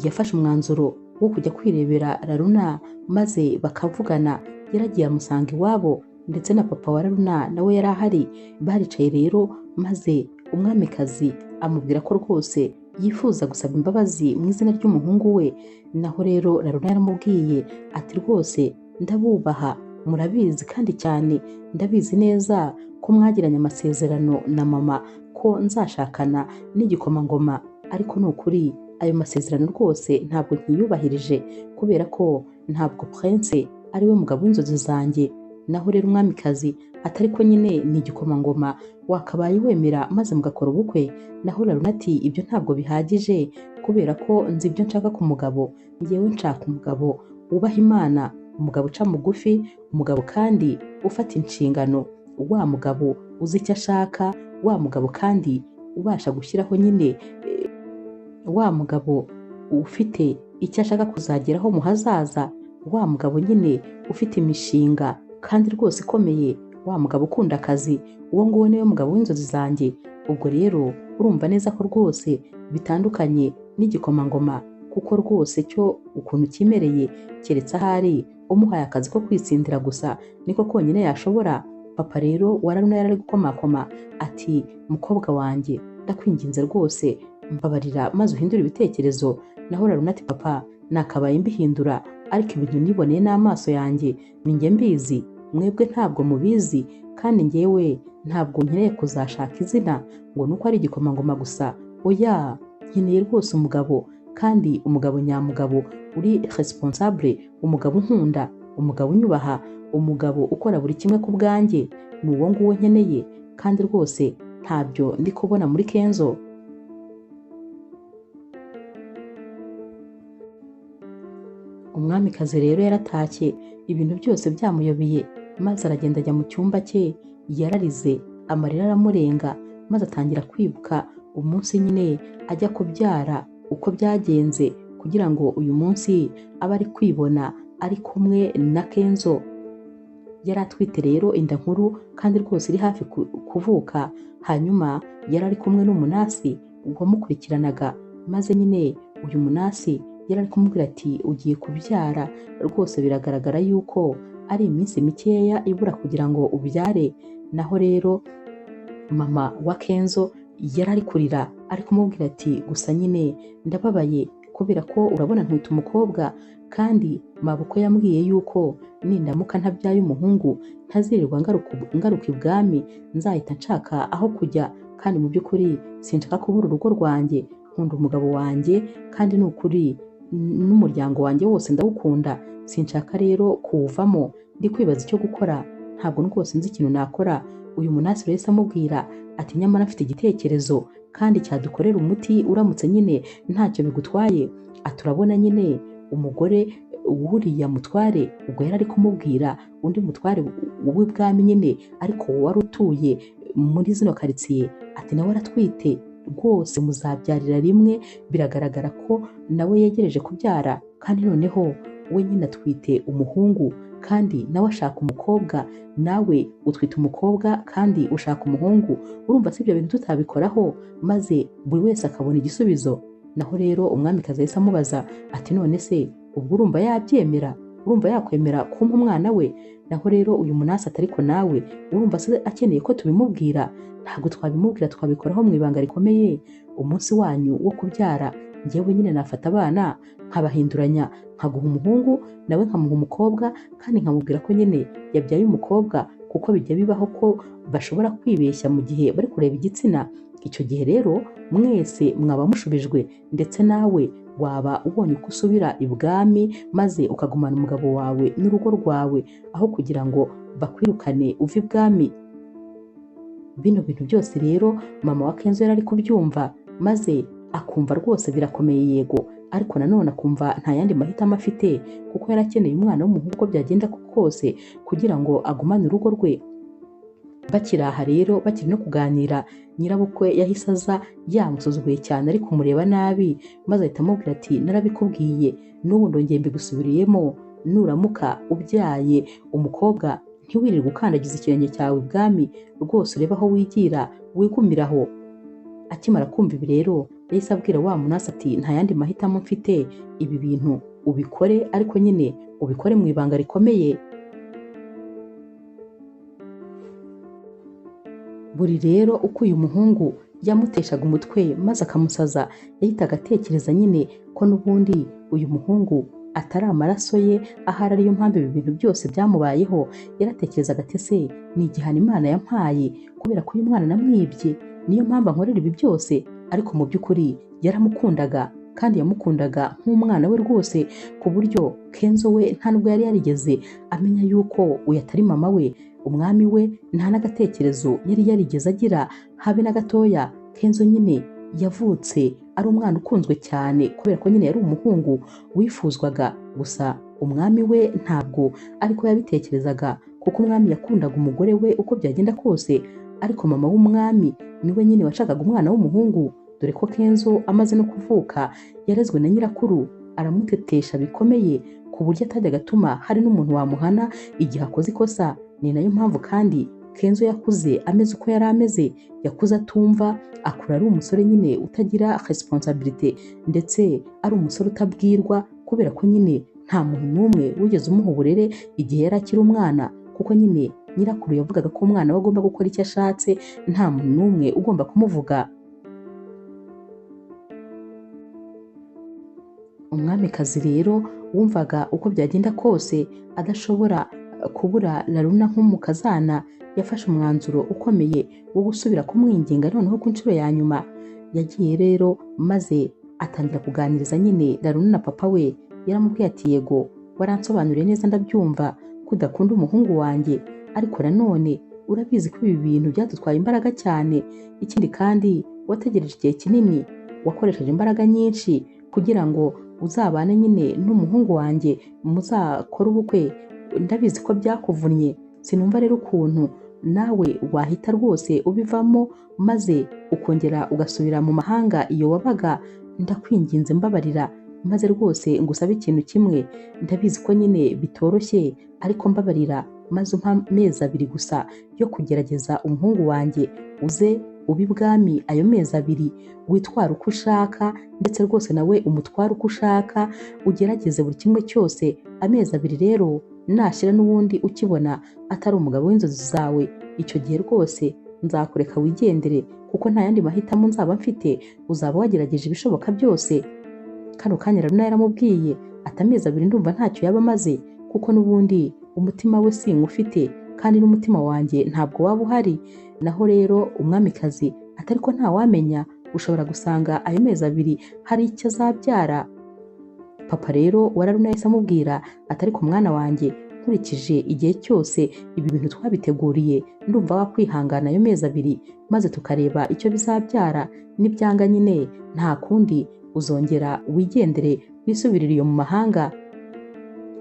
yafashe umwanzuro wo kujya kwirebera Laruna maze bakavugana. Yaragiye amusanga iwabo ndetse na papa wa Laruna nawe yari ahari. Baricaye rero maze umwamikazi amubwira ko rwose yifuza gusaba imbabazi mu izina ry'umuhungu we. Naho rero Laruna yaramubwiye ati rwose ndabubaha, murabizi kandi cyane ndabizi neza ko mwagiranye amasezerano na mama ko nzashakana n'igikomangoma, ariko ni ukuri ayo masezerano rwose ntabwo nkiyubahirije kubera ko ntabwo Prince ari we mugabo w'inzozi zanjye. Naho rero umwamikazi atari ko nyine ni igikomangoma, wakabaye wemera maze mugakora ubukwe. Naho Laruna ati ibyo ntabwo bihagije kubera ko nzi ibyo nshaka ku mugabo. Njyewe nshaka umugabo wubaha Imana, umugabo uca mugufi, umugabo kandi ufata inshingano, wa mugabo uzi icyo ashaka, wa mugabo kandi ubasha gushyiraho nyine wa mugabo ufite icyo ashaka kuzageraho mu hazaza, wa mugabo nyine ufite imishinga kandi rwose ikomeye, wa mugabo ukunda akazi. Uwo nguwo niwe mugabo w'inzozi zanjye. Ubwo rero urumva neza ko rwose bitandukanye n'igikomangoma, kuko rwose cyo ukuntu kimereye keretse ahari umuhaye akazi ko kwitsindira gusa niko konyine yashobora. Papa rero wa Laruna yari ari gukomakoma ati mukobwa wanjye ndakwinginze rwose mbabarira maze uhindure ibitekerezo. Naho Laruna ati papa nakabaye mbihindura ariko ibintu niboneye n'amaso yanjye ni njye mbizi, mwebwe ntabwo mubizi, kandi njyewe ntabwo nkeneye kuzashaka izina ngo nuko ari igikomangoma gusa. Oya, nkeneye rwose umugabo, kandi umugabo nyamugabo uri responsable, umugabo unkunda, umugabo unyubaha, umugabo ukora buri kimwe ku bwanjye. Ni uwo nguwo nkeneye, kandi rwose ntabyo ndi kubona muri Kenzo. Umwamikazi rero yaratashye ibintu byose byamuyobeye, maze aragenda ajya mu cyumba cye. Yararize amarira aramurenga, maze atangira kwibuka umunsi nyine ajya kubyara uko byagenze, kugira ngo uyu munsi abe ari kwibona ari kumwe na Kenzo. Yari atwite rero inda nkuru kandi rwose iri hafi kuvuka. Hanyuma yari ari kumwe n'umunasi wamukurikiranaga, maze nyine uyu munasi yari ari kumubwira ati ugiye kubyara rwose, biragaragara yuko ari iminsi mikeya ibura kugira ngo ubyare. Naho rero mama wa Kenzo yari ari kurira ari kumubwira ati gusa nyine ndababaye kubera ko urabona ntwite umukobwa, kandi mabukwe yambwiye yuko nindamuka ntabyaye umuhungu ntazirirwa ngaruka ibwami, nzahita nshaka aho kujya, kandi mu by'ukuri sinshaka kubura urugo rwanjye, nkunda umugabo wanjye kandi ni ukuri n'umuryango wanjye wose ndawukunda, sinshaka rero kuwuvamo. Ndi kwibaza icyo gukora, ntabwo rwose nzi ikintu nakora. Uyu munasi rero amubwira ati nyamara mfite igitekerezo kandi cyadukorera umuti uramutse nyine ntacyo bigutwaye. Aturabona nyine umugore wuriya mutware, ubwo yari ari kumubwira undi mutware w'ibwami nyine, ariko wari utuye muri zino karitsiye, ati nawe aratwite rwose muzabyarira rimwe, biragaragara ko nawe yegereje kubyara, kandi noneho we nyine atwite umuhungu kandi nawe ashaka umukobwa, nawe utwite umukobwa kandi ushaka umuhungu. Urumva si ibyo bintu tutabikoraho maze buri wese akabona igisubizo? Naho rero umwamikazi yahise amubaza ati none se ubwo urumva yabyemera, urumva yakwemera kumpa umwana we? Naho rero uyu munasi ati ariko nawe urumva se akeneye ko tubimubwira? Ntabwo twabimubwira, twabikoraho mu ibanga rikomeye. Umunsi wanyu wo kubyara njyewe nyine nafata abana nkabahinduranya, nkaguha umuhungu nawe nkamuha umukobwa, kandi nkamubwira ko nyine yabyaye umukobwa, kuko bijya bibaho ko bashobora kwibeshya mu gihe bari kureba igitsina. Icyo gihe rero mwese mwaba mushubijwe, ndetse nawe waba ubonye uko usubira ibwami maze ukagumana umugabo wawe n'urugo rwawe, aho kugira ngo bakwirukane uve ibwami. Bino bintu byose rero mama wa Kenzo yari ari kubyumva, maze akumva rwose birakomeye yego, ariko nanone akumva nta yandi mahitamo afite, kuko yari akeneye umwana w'umuhungu uko byagenda kose kugira ngo agumane urugo rwe. Bakiri aha rero bakiri no kuganira, nyirabukwe yahise aza yamusuzuguye cyane ari kumureba nabi, maze ahita amubwira ati narabikubwiye, n'ubu ndongeye mbigusubiriyemo, nuramuka ubyaye umukobwa ntiwirirwe ukandagiza ikirenge cyawe ibwami, rwose urebe aho wigira wigumiraho. Akimara kumva ibi rero yahise abwira wa munasi ati nta yandi mahitamo mfite, ibi bintu ubikore, ariko nyine ubikore mu ibanga rikomeye. Buri rero uko uyu muhungu yamuteshaga umutwe maze akamusaza, yahitaga atekereza nyine ko n'ubundi uyu muhungu atari amaraso ye, ahari ariyo mpamvu ibi bintu byose byamubayeho. Yaratekerezaga ati se ni igihano Imana yampaye kubera ko uyu mwana namwibye, niyo mpamvu ankorera ibi byose? Ariko mu by'ukuri yaramukundaga, kandi yamukundaga nk'umwana we rwose, ku buryo Kenzo we nta nubwo yari yarigeze amenya yuko uyu atari mama we. Umwami we nta n'agatekerezo yari yarigeze agira habe na gatoya. Kenzo nyine yavutse ari umwana ukunzwe cyane kubera ko nyine yari umuhungu wifuzwaga, gusa umwami we ntabwo ariko yabitekerezaga, kuko umwami yakundaga umugore we uko byagenda kose, ariko mama w'umwami niwe nyine washakaga umwana w'umuhungu, dore ko Kenzo amaze no kuvuka yarezwe na nyirakuru, aramutetesha bikomeye ku buryo atajyaga atuma hari n'umuntu wamuhana igihe akoze ikosa. Ni nayo mpamvu kandi Kenzo yakuze ameze uko yari ameze, yakuze atumva, akura ari umusore nyine utagira responsabilité, ndetse ari umusore utabwirwa, kubera ko nyine nta muntu n'umwe wigeze umuha uburere igihe yari akiri umwana, kuko nyine nyirakuru yavugaga ko umwana we agomba gukora icyo ashatse nta muntu n'umwe ugomba kumuvuga. Umwamikazi rero wumvaga uko byagenda kose adashobora kubura Laruna nk'umukazana, yafashe umwanzuro ukomeye wo gusubira kumwinginga noneho ku nshuro ya nyuma. Yagiye rero maze atangira kuganiriza nyine Laruna na papa we. Yaramubwiye ati yego waransobanuriye neza ndabyumva ko udakunda umuhungu wanjye, ariko nanone urabizi ko ibi bintu byadutwaye imbaraga cyane, ikindi kandi wategereje igihe kinini, wakoresheje imbaraga nyinshi kugira ngo uzabane nyine n'umuhungu wanjye muzakora ubukwe. Ndabizi ko byakuvunnye, sinumva rero ukuntu nawe wahita rwose ubivamo maze ukongera ugasubira mu mahanga iyo wabaga. Ndakwinginze mbabarira, maze rwose ngusabe ikintu kimwe. Ndabizi ko nyine bitoroshye, ariko mbabarira maze umpa amezi 2 gusa yo kugerageza umuhungu wanjye, uze uba ibwami ayo mezi 2, witwara uko ushaka ndetse rwose nawe umutwara uko ushaka, ugerageze buri kimwe cyose. Amezi 2 rero nashira n'ubundi ukibona atari umugabo w'inzozi zawe, icyo gihe rwose nzakureka wigendere, kuko nta yandi mahitamo nzaba mfite, uzaba wagerageje ibishoboka byose. Kano kanya Laruna yaramubwiye ati amezi 2 ndumva ntacyo yaba amaze, kuko n'ubundi umutima we sinkufite kandi n'umutima wanjye ntabwo waba uhari. Naho rero umwamikazi atari ko ntawamenya, ushobora gusanga ayo mezi 2 hari icyo azabyara. Papa rero wa Laruna yahise amubwira atari ku mwana wanjye, nkurikije igihe cyose ibi bintu twabiteguriye, ndumva wakwihangana ayo mezi 2 maze tukareba icyo bizabyara. Nibyanga nyine nta kundi uzongera wigendere wisubirire iyo mu mahanga.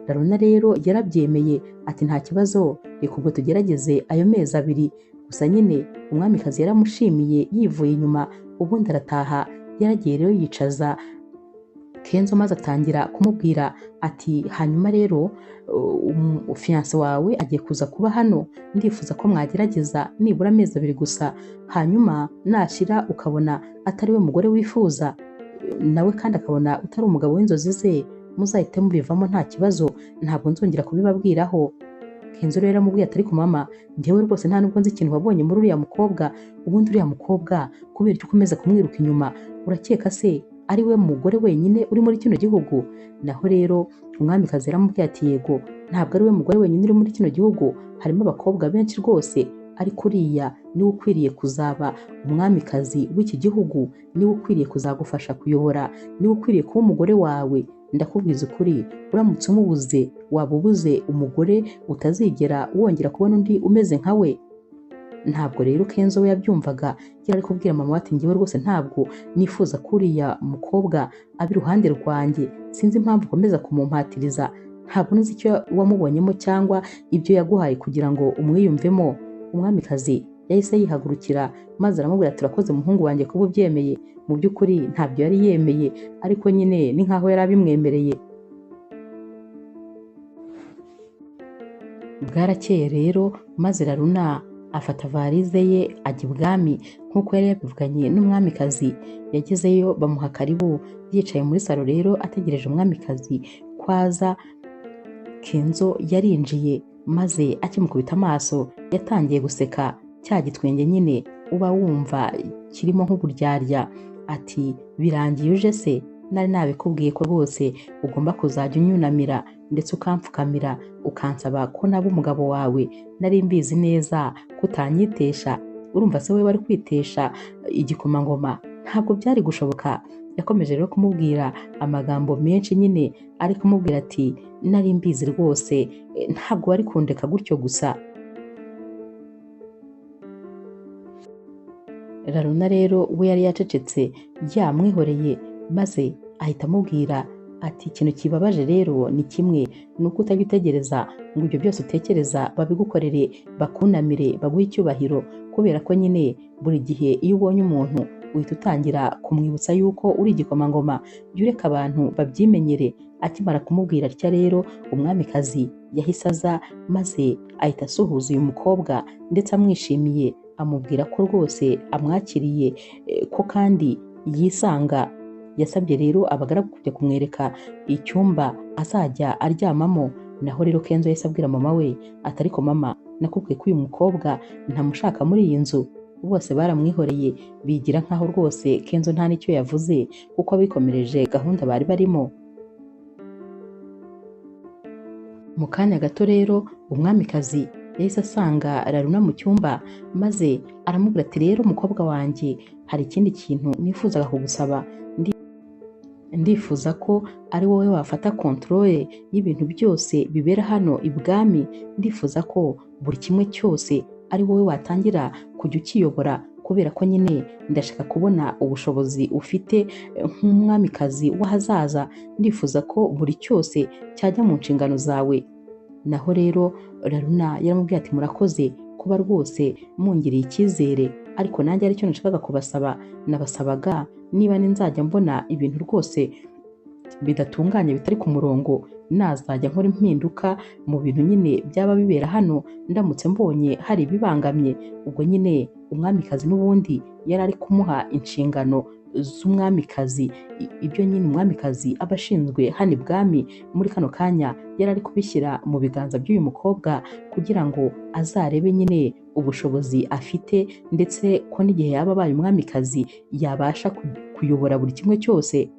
Laruna rero yarabyemeye ati nta kibazo, reka ubwo tugerageze ayo mezi 2. Gusa nyine umwamikazi yaramushimiye yivuye inyuma, ubundi arataha. Yaragiye rero yicaza Kenzo maze atangira kumubwira ati hanyuma rero fiance wawe agiye kuza kuba hano, ndifuza ko mwagerageza nibura amezi 2 gusa, hanyuma nashira ukabona atari we mugore wifuza, nawe kandi akabona utari umugabo w'inzozi ze, muzahite mubivamo nta kibazo, ntabwo nzongera kubibabwiraho. Kenzo rero aramubwiye atari ku mama, njyewe rwose nta nubwo nzi ikintu wabonye muri uriya mukobwa, ubundi uriya mukobwa kubera icyo ukomeza kumwiruka inyuma, urakeka se ari we mugore wenyine uri muri kino gihugu? Naho rero umwamikazi yaramubwiye ati yego ntabwo ari we mugore wenyine uri muri kino gihugu, harimo abakobwa benshi rwose, ariko uriya niwe ukwiriye kuzaba umwamikazi w'iki gihugu, niwe ukwiriye kuzagufasha kuyobora, niwe ukwiriye kuba umugore wawe. Ndakubwiza ukuri, uramutse umubuze waba ubuze umugore utazigera wongera kubona undi umeze nka we. Ntabwo rero Kenzo we yabyumvaga, yari ari kubwira mama ati njyewe rwose ntabwo nifuza ko uriya mukobwa aba iruhande rwanjye, sinzi impamvu ukomeza kumumpatiriza, ntabwo nzi icyo wamubonyemo cyangwa ibyo yaguhaye kugira ngo umwiyumvemo. Umwamikazi yahise yihagurukira maze aramubwira ati urakoze muhungu wanjye kuba ubyemeye. Mu by'ukuri ntabyo yari yemeye, ariko nyine ni nkaho yari abimwemereye. Bwarakeye rero maze Laruna afata varize ye ajya ibwami nk'uko yari yabivuganye n'umwamikazi. Yagezeyo bamuha karibu, yicaye muri salo rero ategereje umwamikazi kwaza. Kenzo yarinjiye maze akimukubita amaso yatangiye guseka, cya gitwenge nyine uba wumva kirimo nk'uburyarya. Ati birangiye uje se? Nari nabikubwiye ko rwose ugomba kuzajya unyunamira ndetse ukamfukamira ukansaba ko naba umugabo wawe, nari mbizi neza ko utanyitesha. Urumva se we wari kwitesha igikomangoma? Ntabwo byari gushoboka. Yakomeje rero kumubwira amagambo menshi nyine ari kumubwira ati nari mbizi rwose, ntabwo wari kundeka gutyo gusa. Laruna rero we yari yacecetse yamwihoreye, maze ahita amubwira ati ikintu kibabaje rero ni kimwe, ni uko utajya utegereza ngo ibyo byose utekereza babigukorere, bakunamire, baguhe icyubahiro, kubera ko nyine buri gihe iyo ubonye umuntu uhita utangira kumwibutsa yuko uri igikomangoma. Jya ureka abantu babyimenyere. Akimara kumubwira atya rero umwamikazi yahise aza maze ahita asuhuza uyu mukobwa ndetse amwishimiye, amubwira ko rwose amwakiriye ko kandi yisanga. Yasabye rero abagaragu kujya kumwereka icyumba azajya aryamamo Naho rero Kenzo yahise abwira mama we ati ariko mama, nakubwiye ko uyu mukobwa ntamushaka muri iyi nzu. Bose baramwihoreye bigira nkaho rwose Kenzo nta n'icyo yavuze kuko bikomereje gahunda bari barimo. Mu kanya gato rero umwamikazi yahise asanga Laruna mu cyumba maze aramubwira ati rero mukobwa wanjye, hari ikindi kintu nifuzaga kugusaba. Ndifuza ko ari wowe wafata controle y'ibintu byose bibera hano ibwami. Ndifuza ko buri kimwe cyose ari wowe watangira kujya ukiyobora, kubera ko nyine ndashaka kubona ubushobozi ufite nk'umwamikazi w'ahazaza. Ndifuza ko buri cyose cyajya mu nshingano zawe. Naho rero Laruna yaramubwiye ati murakoze kuba rwose mungiriye icyizere, ariko nanjye aricyo nashakaga kubasaba. Nabasabaga niba nzajya mbona ibintu rwose bidatunganye bitari ku murongo, nazajya nkora impinduka mu bintu nyine byaba bibera hano. Ndamutse mbonye hari ibibangamye, ubwo nyine umwamikazi n'ubundi yari ari kumuha inshingano z'umwamikazi. Ibyo nyine umwamikazi aba ashinzwe hano ibwami muri kano kanya yari ari kubishyira mu biganza by'uyu mukobwa kugira ngo azarebe nyine ubushobozi afite, ndetse ko n'igihe yaba abaye umwamikazi yabasha kuyobora buri kimwe cyose.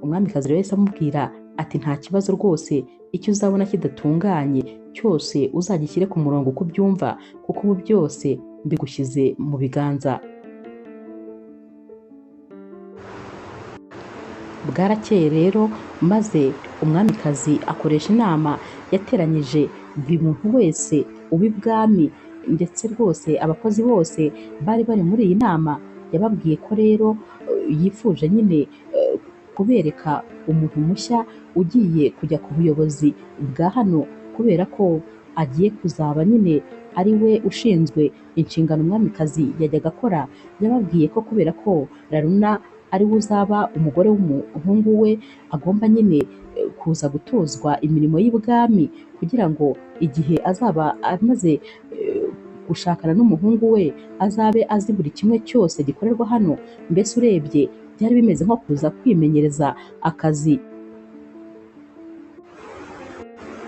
Umwamikazi rero yahise amubwira ati nta kibazo rwose, icyo uzabona kidatunganye cyose uzagishyire ku murongo uko ubyumva, kuko ubu byose mbigushyize mu biganza. Bwarakeye rero maze umwamikazi akoresha inama yateranyije buri muntu wese uw'ibwami, ndetse rwose abakozi bose bari bari muri iyi nama. Yababwiye ko rero yifuje nyine kubereka umuntu mushya ugiye kujya ku buyobozi bwa hano, kubera ko agiye kuzaba nyine ari we ushinzwe inshingano umwamikazi yajyaga akora. Yababwiye ko kubera ko Laruna ari we uzaba umugore w'umuhungu we, agomba nyine kuza gutozwa imirimo y'ibwami, kugira ngo igihe azaba amaze gushakana n'umuhungu we azabe azi buri kimwe cyose gikorerwa hano. Mbese urebye byari bimeze nko kuza kwimenyereza akazi.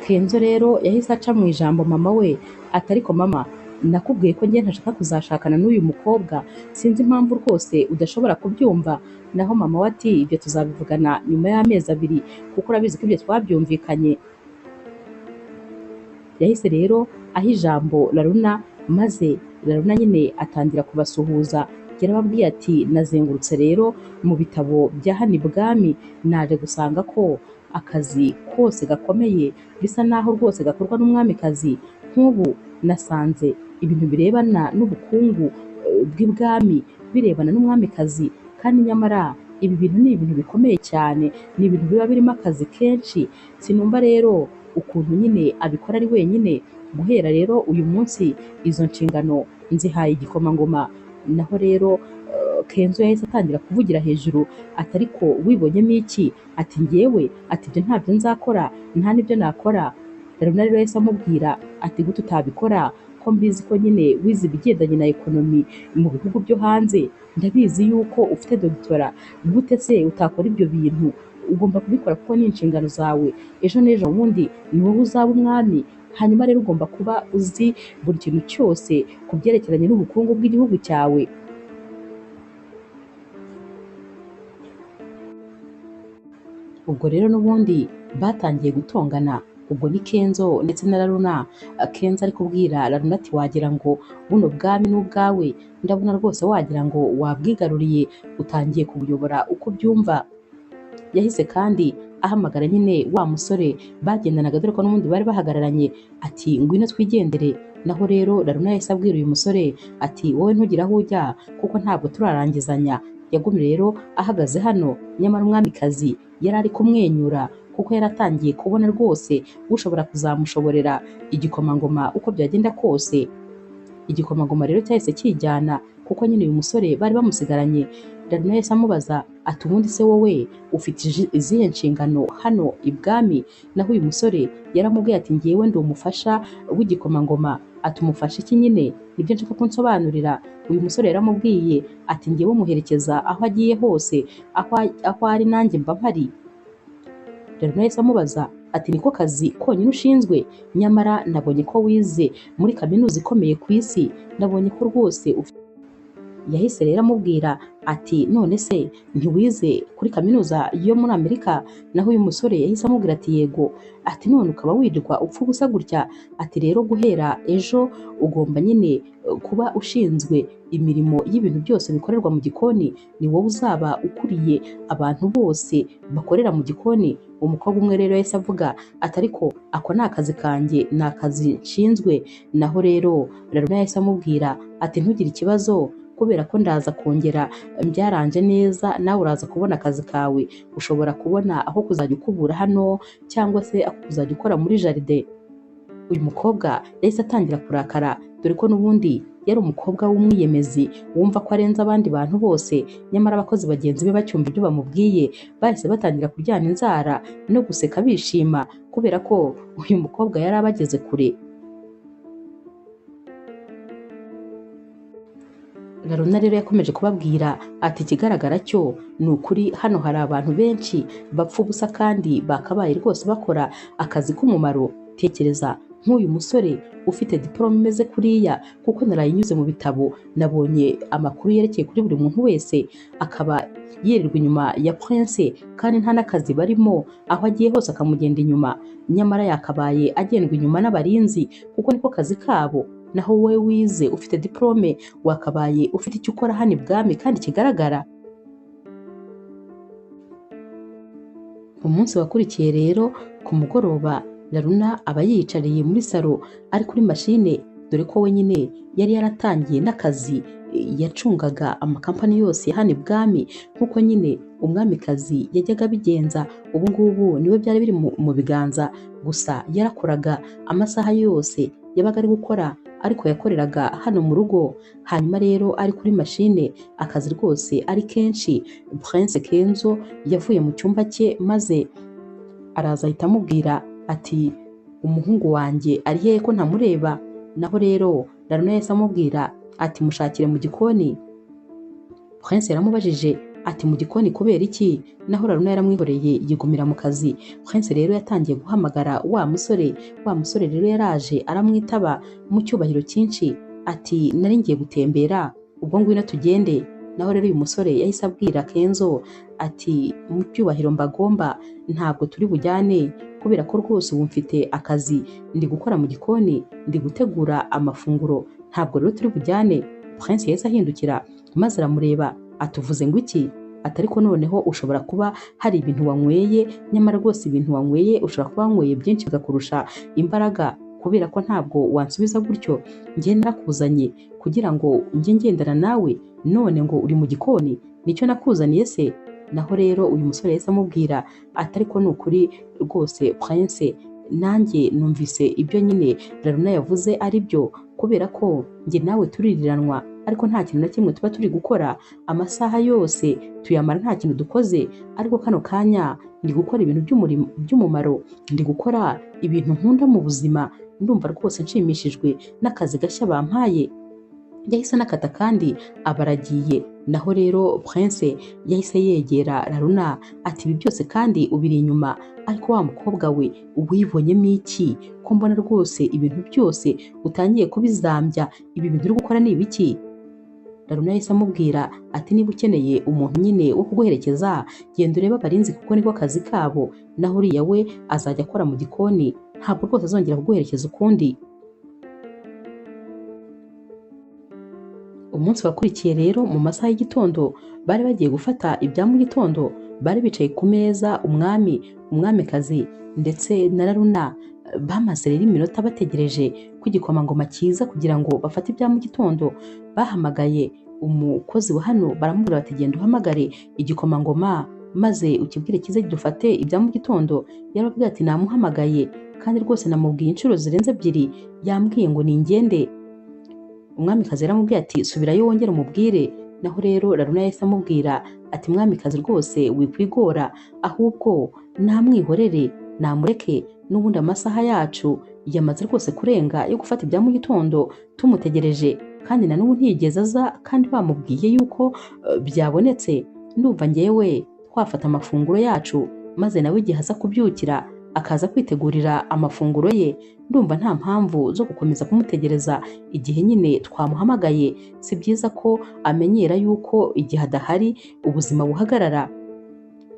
Kenzo rero yahise aca mu ijambo mama we ati ariko mama, nakubwiye ko njye ntashaka kuzashakana n'uyu mukobwa, sinzi impamvu rwose udashobora kubyumva. Naho mama we ati ibyo tuzabivugana nyuma y'amezi 2 kuko urabizi ko ibyo twabyumvikanye. Yahise rero aha ijambo Laruna, maze Laruna nyine atangira kubasuhuza. Yarababwiye ati nazengurutse rero mu bitabo bya hano ibwami, naje gusanga ko akazi kose gakomeye bisa naho rwose gakorwa n'umwamikazi. Nk'ubu nasanze ibintu birebana n'ubukungu bw'ibwami birebana n'umwamikazi, kandi nyamara ibi bintu ni ibintu bikomeye cyane, ni ibintu biba birimo akazi kenshi. Sinumva rero ukuntu nyine abikora ari wenyine. Guhera rero uyu munsi izo nshingano nzihaye igikomangoma. Naho rero Kenzo yahise atangira kuvugira hejuru ati ariko wibonyemo iki? Ati njyewe, ati ibyo ntabyo nzakora, nta n'ibyo nakora. Laruna rero yahise amubwira ati gute utabikora, ko mbizi ko nyine wize ibigendanye na ekonomi mu bihugu byo hanze, ndabizi yuko ufite doctora. Gute se utakora ibyo bintu? Ugomba kubikora kuko ni inshingano zawe. Ejo n'ejo bundi ni wowe uzaba umwami. Hanyuma rero ugomba kuba uzi buri kintu cyose ku byerekeranye n'ubukungu bw'igihugu cyawe. Ubwo rero n'ubundi batangiye gutongana. Ubwo ni Kenzo ndetse na Laruna. Kenzo ari kubwira Laruna ati wagira ngo buno bwami n'ubwawe, ndabona rwose wagira ngo wabwigaruriye, utangiye kubuyobora uko byumva. Yahise kandi ahamagara nyine wa musore bagendanaga, dore ko n'ubundi bari bahagararanye, ati ngwino twigendere. Naho rero Laruna yahise abwira uyu musore ati wowe ntugira aho ujya kuko ntabwo turarangizanya. Yagumye rero ahagaze hano, nyamara umwamikazi yari ari kumwenyura kuko yaratangiye kubona rwose ushobora kuzamushoborera igikomangoma uko byagenda kose. Igikomangoma rero cyahise kijyana kuko nyine uyu musore bari bamusigaranye. Laruna yahise amubaza ati ubundi se wowe ufite izihe nshingano hano ibwami? Naho uyu musore yaramubwiye ati ngewe ndi umufasha w'igikomangoma. Ati umufasha iki nyine? Nibyo nshaka ko nsobanurira. Uyu musore yaramubwiye ati ngewe muherekeza aho agiye hose, aho ari nanjye mba mpari. Laruna yahise amubaza ati niko kazi konyine ushinzwe, nyamara nabonye ko wize muri kaminuza ikomeye ku isi, nabonye ko rwose yahise rero amubwira ati none se ntiwize kuri kaminuza yo muri Amerika? Naho uyu musore yahise amubwira ati yego. Ati none ukaba wirirwa upfa ubusa gutya? Ati rero guhera ejo ugomba nyine kuba ushinzwe imirimo y'ibintu byose bikorerwa mu gikoni, ni wowe uzaba ukuriye abantu bose bakorera mu gikoni. Umukobwa umwe rero yahise avuga ati ariko ako ni akazi kanjye, ni akazi nshinzwe. Naho rero Laruna yahise amubwira ati ntugire ikibazo, kubera ko ndaza kongera byaranje neza, nawe uraza kubona akazi kawe, ushobora kubona aho kuzajya ukubura hano cyangwa se aho kuzajya ukora muri jaride. Uyu mukobwa yahise atangira kurakara, dore ko n'ubundi yari umukobwa w'umwiyemezi wumva ko arenze abandi bantu bose, nyamara abakozi bagenzi be bacyumva ibyo bamubwiye bahise batangira kuryana inzara no guseka bishima, kubera ko uyu mukobwa yari abageze kure. Laruna rero yakomeje kubabwira ati ikigaragara cyo ni ukuri hano hari abantu benshi bapfa ubusa kandi bakabaye rwose bakora akazi k'umumaro. Tekereza nk'uyu musore ufite diplome imeze kuriya, kuko narayinyuze mu bitabo, nabonye amakuru yerekeye kuri buri muntu wese, akaba yirirwa inyuma ya Prince kandi nta n'akazi barimo, aho agiye hose akamugenda inyuma, nyamara yakabaye agendwa inyuma n'abarinzi kuko niko kazi kabo. Naho wowe wize ufite diplome wakabaye ufite icyo ukora hano ibwami kandi kigaragara. Umunsi wakurikiye rero ku mugoroba, Laruna aba yiyicariye muri salo ari kuri mashine, dore ko we nyine yari yaratangiye n'akazi, yacungaga amakampani yose ya hano ibwami nk'uko nyine umwamikazi yajyaga abigenza. Ubu ngubu niwe byari biri mu biganza, gusa yarakoraga amasaha yose yabaga ari gukora, ariko yakoreraga hano mu rugo. Hanyuma rero ari kuri mashine, akazi rwose ari kenshi. Prince Kenzo yavuye mu cyumba cye maze araza ahita amubwira ati umuhungu wanjye ari hehe ko ntamureba? Naho rero Laruna yahise amubwira ati mushakire mu gikoni. Prince yaramubajije ati mu gikoni kubera iki? Naho Laruna yaramwihoreye yigumira mu kazi. Prince rero yatangiye guhamagara wa musore rero yaraje aramwitaba mu cyubahiro cyinshi ati nari ngiye gutembera, ubwo ngwino tugende. Naho rero uyu musore yahise abwira Kenzo ati mu cyubahiro mbagomba ntabwo turi bujyane, kubera ko rwose ubu mfite akazi ndi gukora mu gikoni, ndi gutegura amafunguro, ntabwo rero turi bujyane. Prince yahise ahindukira maze aramureba atuvuze ngo iki? Ati ariko noneho ushobora kuba hari ibintu wanyweye, nyamara rwose ibintu wanyweye ushobora kuba wanyweye byinshi bikakurusha imbaraga, kubera ko ntabwo wansubiza gutyo. Njye narakuzanye kugira ngo njye ngendana nawe, none ngo uri mu gikoni, nicyo nakuzaniye se? Naho rero uyu musore yahise amubwira ati ariko ni ukuri rwose Prince, nanjye numvise ibyo nyine Laruna yavuze ari byo, kubera ko njye nawe tuririranwa, ariko nta kintu na kimwe tuba turi gukora, amasaha yose tuyamara nta kintu dukoze, ariko kano kanya ndi gukora ibintu by'umumaro, ndi gukora ibintu nkunda mu buzima, ndumva rwose nshimishijwe n'akazi gashya bampaye. Yahise anakata kandi aba aragiye. Naho rero Prince yahise yegera Laruna ati ibi byose kandi ubiri inyuma, ariko wa mukobwa we wibonyemo iki ko mbona rwose ibintu byose utangiye kubizambya, ibi bintu uri gukora ni ibiki? Laruna yahise amubwira ati niba ukeneye umuntu nyine wo kuguherekeza, genda urebe abarinzi kuko niko kazi kabo, naho uriya we azajya akora mu gikoni, ntabwo rwose azongera kuguherekeza ukundi. Umunsi wakurikiye rero mu masaha y'igitondo bari bagiye gufata ibya mu gitondo, bari bicaye ku meza umwamikazi ndetse na Laruna, bamaze rero iminota bategereje ko igikomangoma kiza kugira ngo bafate ibya mu gitondo. Bahamagaye umukozi wa hano baramubwira bati genda uhamagare igikomangoma maze ukibwire kize dufate ibya mu gitondo. Yarababwira ati namuhamagaye kandi rwose namubwiye inshuro zirenze 2, yambwiye ngo ningende. Umwamikazi yaramubwiye ati subirayo wongere umubwire. Naho rero Laruna yahise amubwira ati mwamikazi rwose wikwigora, ahubwo namwihorere namureke, n'ubundi amasaha yacu yamaze rwose kurenga yo gufata ibya mu gitondo tumutegereje, kandi na n'ubu ntiyigeze aza kandi bamubwiye yuko byabonetse. Ndumva ngewe twafata amafunguro yacu maze nawe igihe aza kubyukira akaza kwitegurira amafunguro ye, ndumva nta mpamvu zo gukomeza kumutegereza igihe nyine twamuhamagaye. Si byiza ko amenyera yuko igihe adahari ubuzima buhagarara.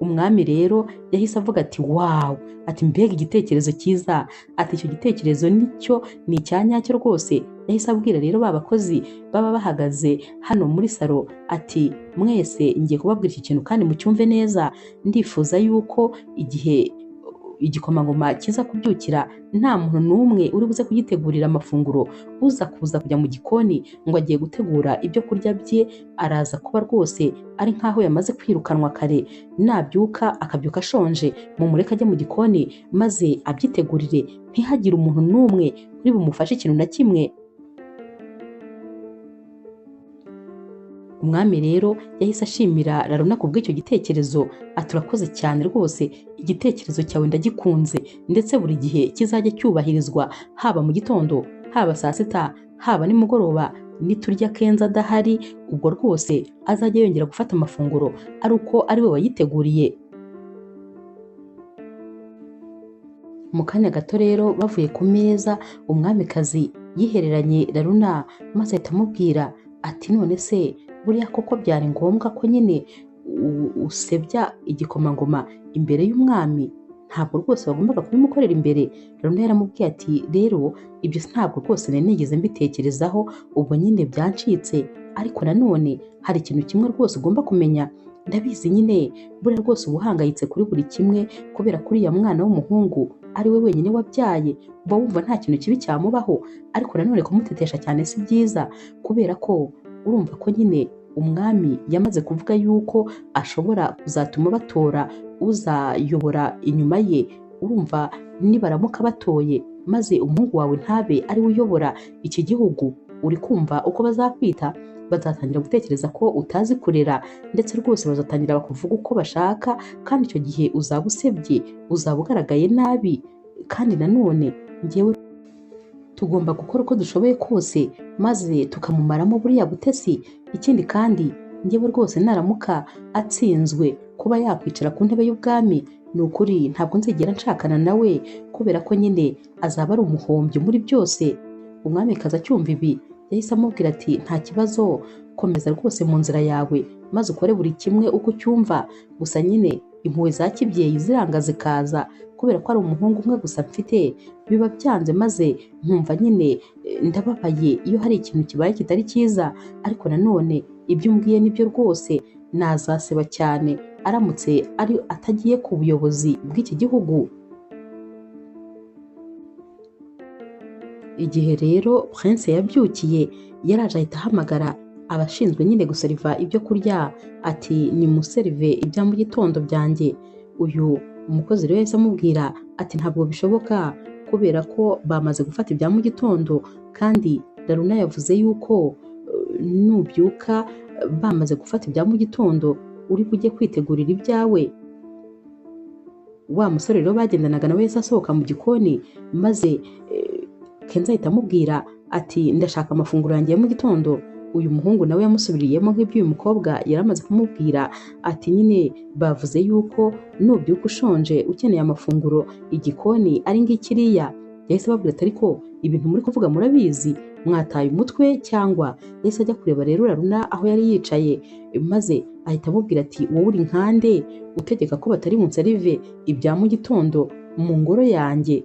Umwami rero yahise avuga ati wawu, ati mbega igitekerezo cyiza, ati icyo gitekerezo nicyo ni icyanyacyo rwose. Yahise abwira rero ba bakozi baba bahagaze hano muri salo ati mwese ngiye kubabwira iki kintu kandi mucyumve neza, ndifuza yuko igihe igikomangoma kiza kubyukira nta muntu n'umwe uri buze kugitegurira amafunguro uza kuza kujya mu gikoni ngo agiye gutegura ibyo kurya bye, araza kuba rwose ari nk'aho yamaze kwirukanwa kare. Nabyuka akabyuka ashonje, mumureke ajye mu gikoni maze abyitegurire, ntihagire umuntu n'umwe uri bumufashe ikintu na kimwe. Umwami rero yahise ashimira Laruna ku bw'icyo gitekerezo, ati urakoze cyane rwose, igitekerezo cyawe ndagikunze, ndetse buri gihe kizajya cyubahirizwa, haba mu gitondo, haba saa sita, haba nimugoroba. Niturya Kenzo adahari, ubwo rwose azajya yongera gufata amafunguro ari uko ari we wayiteguriye. Mu kanya gato rero bavuye ku meza, umwamikazi yihereranye Laruna maze ahita amubwira ati none se buriya koko byari ngombwa ko nyine usebya igikomangoma imbere y'umwami? Ntabwo rwose wagombaga kubimukorera imbere. Laruna yaramubwiye ati rero ibyo ntabwo rwose nari nigeze mbitekerezaho, ubwo nyine byancitse, ariko nanone hari ikintu kimwe rwose ugomba kumenya. Ndabizi nyine buriya rwose uba uhangayitse kuri buri kimwe kubera ko uriya mwana w'umuhungu ari we wenyine wabyaye, uba wumva nta kintu kibi cyamubaho, ariko nanone kumutetesha cyane si byiza, kubera ko urumva ko nyine umwami yamaze kuvuga yuko ashobora kuzatuma batora uzayobora inyuma ye. Urumva nibaramuka batoye maze umuhungu wawe ntabe ari we uyobora iki gihugu, uri kumva uko bazakwita? Bazatangira gutekereza ko utazi kurera, ndetse rwose bazatangira bakuvuga uko bashaka, kandi icyo gihe uzaba usebye, uzaba ugaragaye nabi. Kandi nanone njyewe tugomba gukora uko dushoboye kose maze tukamumaramo buriya butesi. Ikindi kandi njyewe rwose naramuka atsinzwe kuba yakwicara ku ntebe y'ubwami, ni ukuri ntabwo nzigera nshakana nawe, kubera ko nyine azaba ari umuhombyi muri byose. Umwamikazi acyumva ibi yahise amubwira ati nta kibazo, komeza rwose mu nzira yawe maze ukore buri kimwe uko ucyumva, gusa nyine impuhwe za kibyeyi ziranga zikaza, kubera ko ari umuhungu umwe gusa mfite, biba byanze maze nkumva nyine ndababaye iyo hari ikintu kibaye kitari cyiza. Ariko nanone ibyo umbwiye nibyo rwose, nazaseba cyane aramutse ari atagiye ku buyobozi bw'iki gihugu. Igihe rero Prince yabyukiye, yaraje ahita ahamagara abashinzwe nyine guseriva ibyo kurya, ati nimuserive ibya mu gitondo byanjye. Uyu umukozi rero yahise amubwira ati ntabwo bishoboka, kubera ko bamaze gufata ibya mu gitondo, kandi Laruna yavuze yuko nubyuka bamaze gufata ibya mu gitondo uri bujye kwitegurira ibyawe. Wa musore rero bagendanaga nawe yahise asohoka mu gikoni, maze Kenzo ahita amubwira ati ndashaka amafunguro yanjye ya mu gitondo. Uyu muhungu nawe yamusubiriyemo nk'ibyo uyu mukobwa yari amaze kumubwira, ati nyine bavuze yuko nubyuka ushonje ukeneye amafunguro igikoni ari ngikiriya. Yahise ababwira ati ariko ibintu muri kuvuga murabizi, mwataye umutwe cyangwa? Yahise ajya kureba rero Laruna aho yari yicaye, maze ahita amubwira ati wowe uri nkande utegeka ko batari bunserive ibya mu gitondo mu ngoro yanjye?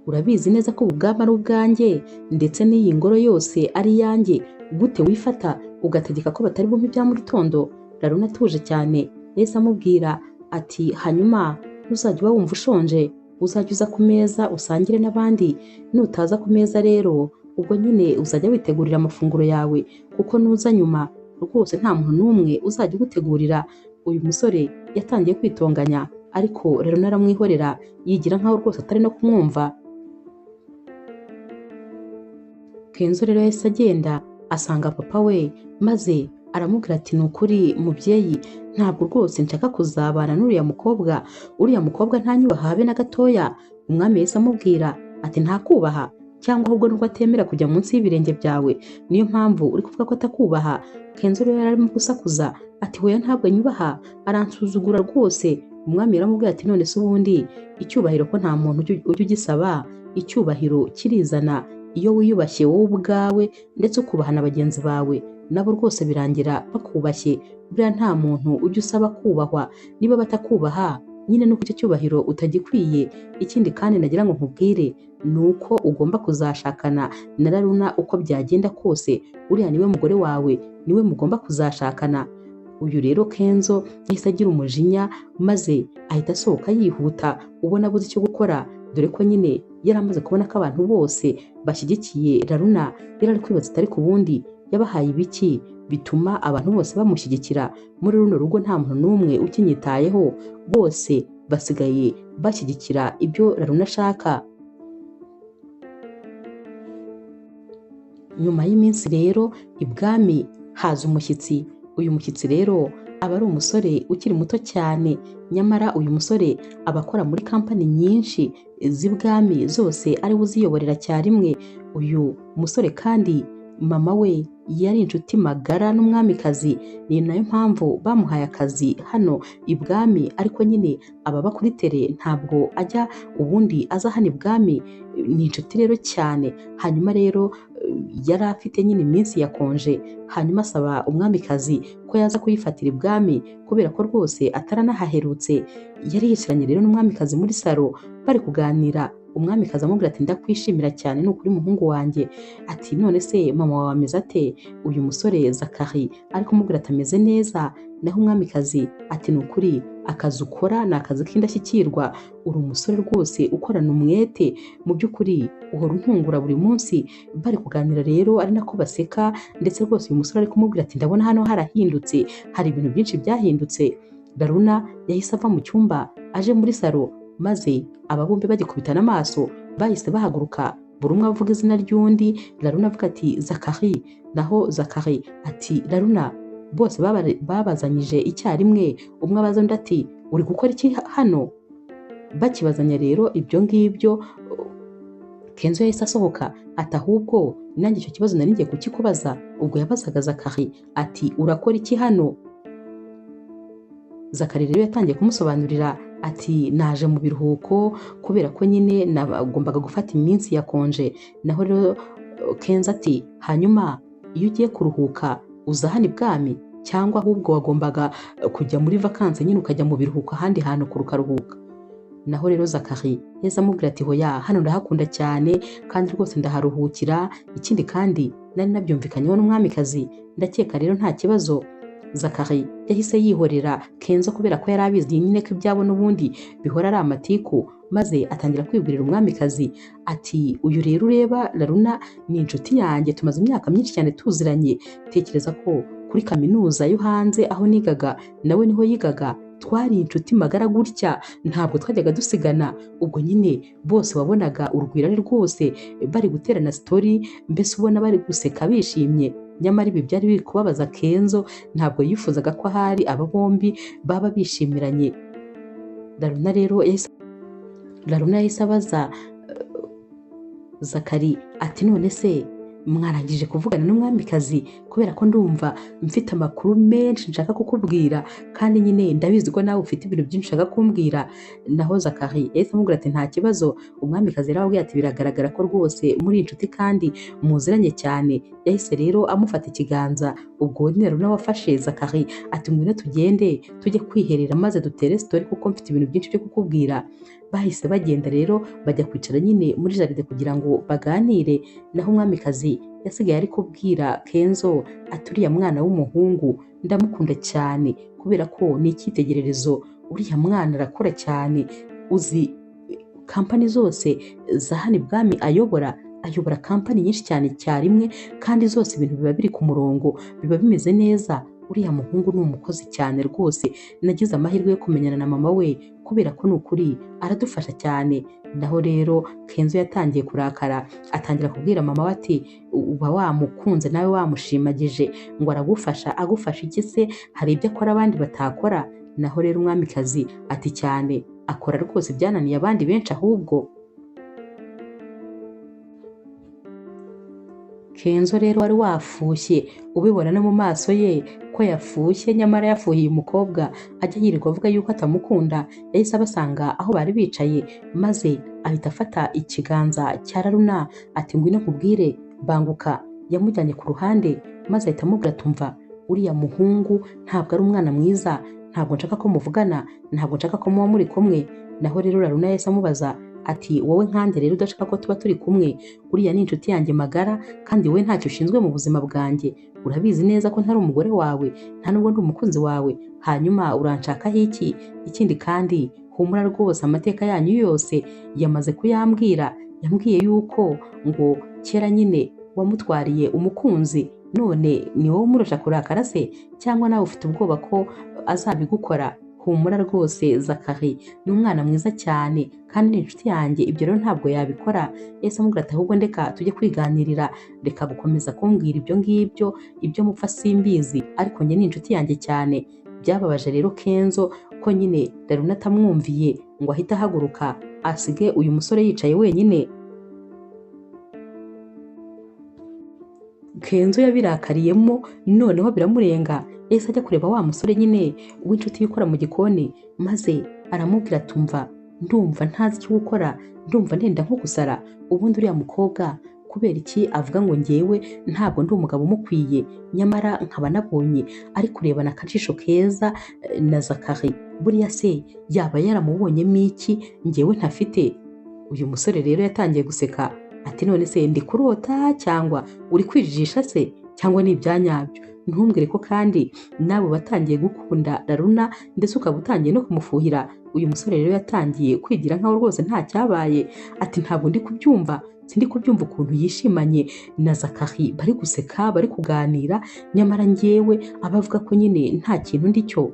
Urabizi neza ko ubu bwami ari ubwanjye, ndetse n'iyi ngoro yose ari iyanjye. Gute wifata ugategeka ko batari bumpe ibya mu gitondo? Laruna atuje cyane yahise amubwira ati hanyuma ntuzajya uba wumva ushonje, uzajya uza ku meza usangire n'abandi. Nutaza ku meza rero ubwo nyine uzajya witegurira amafunguro yawe, kuko nuza nyuma rwose nta muntu n'umwe uzajya ugutegurira. Uyu musore yatangiye kwitonganya, ariko Laruna aramwihorera yigira nkaho rwose atari no kumwumva. Kenzo rero yahise agenda asanga papa we, maze aramubwira ati ni ukuri mubyeyi, ntabwo rwose nshaka kuzabana n'uriya mukobwa, uriya mukobwa ntanyubaha habe na gatoya. Umwami yahise amubwira ati ntakubaha, cyangwa ahubwo nuko atemera kujya munsi y'ibirenge byawe, niyo mpamvu uri kuvuga ko atakubaha? Kenzo rero yari arimo gusakuza ati hoya ntabwo anyubaha, aransuzugura rwose, umwami yaramubwiye ati none se ubundi icyubahiro ko nta muntu ujya ugisaba, icyubahiro kirizana iyo wiyubashye wowe ubwawe ndetse ukubaha na bagenzi bawe nabo rwose birangira bakubashye. Buriya nta muntu ujya usaba kubahwa, niba batakubaha nyine nuko icyo cyubahiro utagikwiye. Ikindi kandi nagira ngo nkubwire ni uko ugomba kuzashakana na Laruna uko byagenda kose, uriya niwe mugore wawe, niwe mugomba kuzashakana. Uyu rero Kenzo yahise agira umujinya maze ahita asohoka yihuta, ubona abuze icyo gukora, dore ko nyine yari amaze kubona ko abantu bose bashyigikiye Laruna. Yari ari kwibaza atari ku bundi yabahaye ibiki bituma abantu bose bamushyigikira. Muri runo rugo nta muntu n'umwe ukinyitayeho, bose basigaye bashyigikira ibyo Laruna ashaka. Nyuma y'iminsi rero ibwami haza umushyitsi. Uyu mushyitsi rero aba ari umusore ukiri muto cyane, nyamara uyu musore aba akora muri kampani nyinshi z'ibwami zose ariwe uziyoborera cyarimwe. Uyu musore kandi mama we yari inshuti magara n'umwamikazi, ni nayo mpamvu bamuhaye akazi hano ibwami, ariko nyine ababa kuri tere ntabwo ajya ubundi aza hano ibwami, ni inshuti rero cyane. Hanyuma rero yari afite nyine iminsi yakonje, hanyuma asaba umwamikazi ko yaza kuyifatira ibwami kubera ko rwose ataranahaherutse. Yari yicaranye rero n'umwamikazi muri salo bari kuganira. Umwamikazi amubwira ati ndakwishimira cyane, ni ukuri muhungu wanjye. Ati none se mama wawe ameze ate? Uyu musore Zakari ari kumubwira ati ameze neza. Naho umwamikazi ati ni ukuri akazi ukora ni akazi k'indashyikirwa, uri umusore rwose ukorana umwete, mu by'ukuri uhora untungura buri munsi. Bari kuganira rero ari nako baseka, ndetse rwose uyu musore ari kumubwira ati ndabona hano harahindutse, hari ibintu byinshi byahindutse. Laruna yahise ava mu cyumba aje muri salo, maze aba bombi bagikubitana amaso bahise bahaguruka, buri umwe avuga izina ry'undi. Laruna avuga ati Zakari, naho Zakari ati Laruna. Bose babazanyije icyarimwe, umwe abaza undi ati uri gukora iki hano? Bakibazanya rero ibyo ngibyo, Kenzo yahise asohoka ati ahubwo nanjye icyo kibazo nari ngiye kukikubaza. Ubwo yabazaga Zakari ati urakora iki hano? Zakari rero yatangiye kumusobanurira ati naje mu biruhuko kubera ko nyine nagombaga gufata iminsi yakonje. Naho rero Kenzo ati hanyuma iyo ugiye kuruhuka uza hano ibwami cyangwa ahubwo wagombaga kujya muri vakansi nyine ukajya mu biruhuko ahandi hantu kurukaruhuka? Naho rero Zakari yahise amubwira ati hoya, hano ndahakunda cyane kandi rwose ndaharuhukira, ikindi kandi nari nabyumvikanyeho n'umwamikazi, ndakeka rero nta kibazo. Zakari yahise yihorera Kenzo kubera ko yari abizi nyine ko ibyabo n'ubundi bihora ari amatiku, maze atangira kwibwirira umwamikazi ati uyu rero ureba Laruna ni inshuti yanjye, tumaze imyaka myinshi cyane tuziranye. Tekereza ko kuri kaminuza yo hanze aho nigaga nawe niho yigaga, twari inshuti magara gutya, ntabwo twajyaga dusigana. Ubwo nyine bose wabonaga urugwiro ari rwose, bari guterana story, mbese ubona bari guseka bishimye. Nyamara ibi byari biri kubabaza Kenzo, ntabwo yifuzaga ko ahari aba bombi baba bishimiranye. Laruna yahise abaza Zakari ati none se mwarangije kuvugana n'umwamikazi? Kubera ko ndumva mfite amakuru menshi nshaka kukubwira, kandi nyine ndabizi ko nawe ufite ibintu byinshi ushaka kumbwira. Naho Zakari yahise amubwira ati nta kibazo. Umwamikazi rero ababwira ati biragaragara ko rwose muri inshuti kandi muziranye cyane. Yahise rero amufata ikiganza. Ubwo nyine Laruna wafashe Zakari ati ngwino tugende tujye kwiherera maze dutere story kuko mfite ibintu byinshi byo kukubwira. Bahise bagenda rero bajya kwicara nyine muri jaride kugira ngo baganire. Naho umwamikazi yasigaye ari kubwira Kenzo ati uriya mwana w'umuhungu ndamukunda cyane kubera ko ni icyitegererezo, uriya mwana arakora cyane, uzi kampani zose za hano ibwami ayobora kampani nyinshi cyane cyarimwe, kandi zose ibintu biba biri ku murongo, biba bimeze neza. Uriya muhungu ni umukozi cyane rwose, nagize amahirwe yo kumenyana na mama we kubera ko ni ukuri aradufasha cyane. Naho rero Kenzo yatangiye kurakara, atangira kubwira mama we ati uba wamukunze nawe wamushimagije, ngo aragufasha. Agufasha iki se? Hari ibyo akora abandi batakora? Naho rero umwamikazi ati cyane, akora rwose byananiye abandi benshi ahubwo. Kenzo rero wari wafushye ubibona no mu maso ye ko yafushye nyamara yafuhiye umukobwa ajya yirirwa avuga yuko atamukunda, yahise abasanga aho bari bicaye maze ahita afata ikiganza cya Laruna ati ngwino nkubwire banguka. Yamujyanye ku ruhande maze ahita amubwira tumva uriya muhungu ntabwo ari umwana mwiza, ntabwo nshaka ko muvugana, ntabwo nshaka ko muba muri kumwe. Naho rero Laruna yahise amubaza ati wowe nkanjye rero udashaka ko tuba turi kumwe, uriya ni inshuti yanjye magara kandi wowe ntacyo ushinzwe mu buzima bwanjye, urabizi neza ko ntari umugore wawe, nta nubwo ndi umukunzi wawe, hanyuma uranshakaho iki? Ikindi kandi humura rwose amateka yanyu yose yamaze kuyambwira, yambwiye yuko ngo kera nyine wamutwariye umukunzi, none ni wowe umurusha kurakara se cyangwa nawe ufite ubwoba ko azabigukora? Humura rwose Zakari ni umwana mwiza cyane kandi ni inshuti yanjye, ibyo rero ntabwo yabikora. Yahise amubwira ati ahubwo ndeka tujye kwiganirira, reka gukomeza kumbwira ibyo ngibyo, ibyo mupfa simbizi, ariko njye ni inshuti yanjye cyane. Byababaje rero Kenzo ko nyine Laruna atamwumviye ngo ahite ahaguruka asige uyu musore yicaye wenyine. Kenzo yabirakariyemo noneho biramurenga, yahise ajya kureba wa musore nyine w'inshuti yikora mu gikoni maze aramubwira tumva ndumva ntazi icyo gukora, ndumva ndenda nko gusara, ubundi uriya mukobwa kubera iki avuga ngo njyewe ntabwo ndi umugabo umukwiye, nyamara nkaba nabonye ari kurebana akajisho keza na Zakari, buriya se yaba yaramubonyemo iki njyewe ntafite? Uyu musore rero yatangiye guseka ati none se ndi kurota cyangwa uri kwijijisha se cyangwa ni ibyanyabyo? Ntumbwire ko kandi nawe watangiye gukunda Laruna ndetse ukaba utangiye no kumufuhira. Uyu musore rero yatangiye kwigira nkaho rwose nta cyabaye, ati ntabwo ndi kubyumva, sindi kubyumva ukuntu yishimanye na Zakari, bari guseka bari kuganira, nyamara njyewe abavuga ko nyine nta kintu ndi cyo.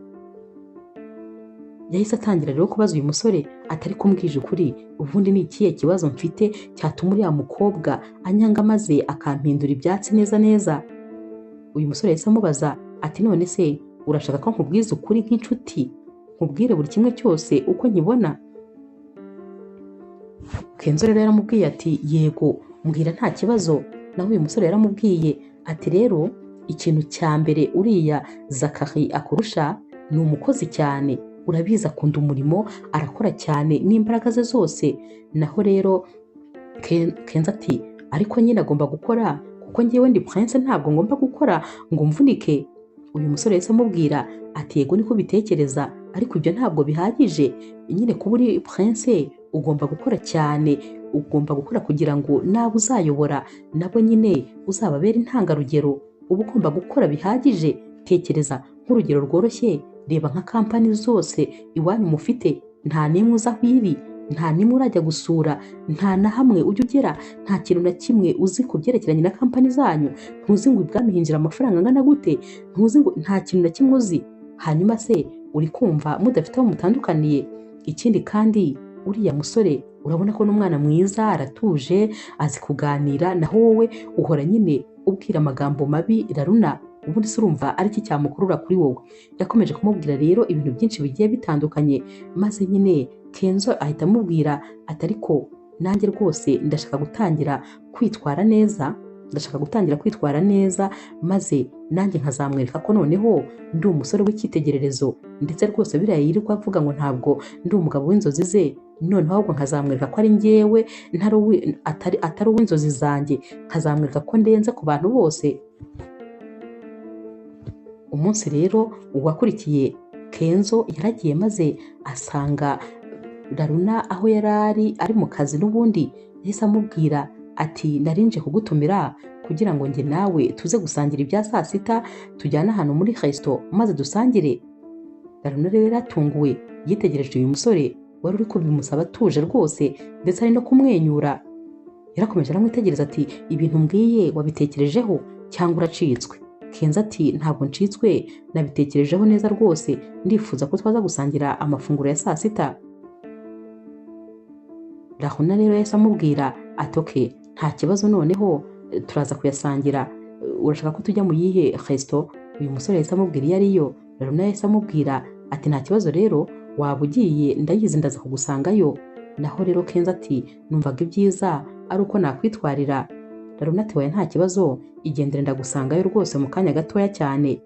Yahise atangira rero kubaza uyu musore atari kumbwije ukuri, ubundi ni ikihe kibazo mfite cyatuma uriya mukobwa anyanga maze akampindura ibyatsi neza neza? Uyu musore yahise amubaza ati none se urashaka ko nkubwiza ukuri nk'inshuti, nkubwire buri kimwe cyose uko nkibona? Kenzo rero yaramubwiye ati yego mbwira nta kibazo. Naho uyu musore yaramubwiye ati rero ikintu cya mbere uriya Zakari akurusha ni umukozi cyane, urabizi akunda umurimo, arakora cyane n'imbaraga ze zose. Naho rero Kenzo ati ariko nyine agomba gukora kuko njyewe ndi prince, ntabwo ngomba gukora ngo mvunike. Uyu musore yahise amubwira ati yego niko bitekereza, ariko ibyo ntabwo bihagije, nyine kuba uri prince ugomba gukora cyane, ugomba gukora kugira ngo nawe uzayobora nabo nyine uzababera intangarugero, uba ugomba gukora bihagije. Tekereza nk'urugero rworoshye, reba nka kampani zose iwanyu mufite, nta n'imwe uza aho iri, nta n'imwe urajya gusura, nta na hamwe ujya ugera, nta kintu na kimwe uzi ku byerekeranye na kampani zanyu, ntuzi ngo ibwami hinjira amafaranga angana gute, ntuzi ngo nta kintu na kimwe uzi. Hanyuma se uri kumva mudafite aho mutandukaniye? Ikindi kandi uriya musore urabona ko n'umwana mwiza, aratuje, azi kuganira, naho wowe uhora nyine ubwira amagambo mabi Laruna, ubundi se urumva ari iki cyamukurura kuri wowe? Yakomeje kumubwira rero ibintu byinshi bigiye bitandukanye, maze nyine Kenzo ahita amubwira ati ariko nanjye rwose ndashaka gutangira kwitwara neza, maze nanjye nkazamwereka ko noneho ndi umusore w'icyitegererezo, ndetse rwose biriya yirirwa avuga ngo ntabwo ndi umugabo w'inzozi ze, noneho ahubwo nkazamwereka ko ari njyewe atari uw'inzozi zanjye, nkazamwereka ko ndenze ku bantu bose. Umunsi rero wakurikiye Kenzo yaragiye maze asanga Laruna aho yari ari mu kazi n'ubundi. Yahise amubwira ati narinje kugutumira kugira ngo njye nawe tuze gusangira ibya saa sita, tujyane ahantu muri resto maze dusangire. Laruna rero yaratunguwe, yitegereje uyu musore wari uri kubimusaba atuje rwose ndetse ari no kumwenyura. Yarakomeje aramwitegereza ati ibintu mbwiye wabitekerejeho cyangwa uracitswe? Kenzo ati ntabwo ncitswe, nabitekerejeho neza rwose, ndifuza ko twaza gusangira amafunguro ya saa sita. Laruna rero yahise amubwira ati okay, nta kibazo, noneho turaza kuyasangira, urashaka ko tujya mu yihe resto? Uyu musore yahise amubwira iyo ariyo. Laruna yahise amubwira ati nta kibazo rero, waba ugiye ndayizi ndaza kugusangayo. Naho rero Kenzo ati numvaga ibyiza ari uko nakwitwarira. Laruna ati oya nta kibazo, igendere ndagusangayo rwose mu kanya gatoya cyane.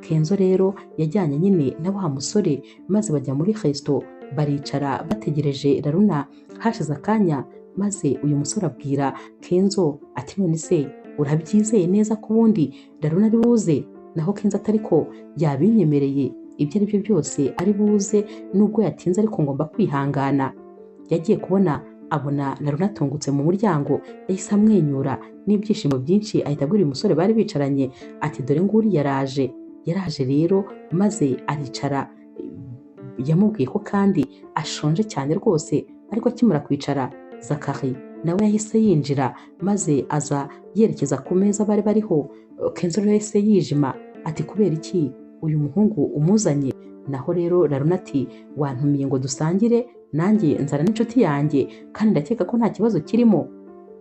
Kenzo rero yajyanye nyine na wa musore maze bajya muri resto baricara bategereje Laruna. Hashize akanya maze uyu musore abwira Kenzo ati none se urabyizeye neza ko ubundi Laruna ari buze? Naho Kenzo atari ko yabinyemereye ibyo ari byo byose ari buze, nubwo yatinze ariko ngomba kwihangana. Yagiye kubona abona Laruna atungutse mu muryango, yahise amwenyura n'ibyishimo byinshi ahita abwira uyu musore bari bicaranye ati dore nguri yaraje rero maze aricara. Yamubwiye ko kandi ashonje cyane rwose, ariko akimara kwicara Zakari nawe yahise yinjira maze aza yerekeza ku meza bari bariho. Kenzo rero yahise yijima ati kubera iki uyu muhungu umuzanye? Naho rero Laruna ati wantumiye ngo dusangire, nanjye nzana n'inshuti yanjye kandi ndakeka ko nta kibazo kirimo.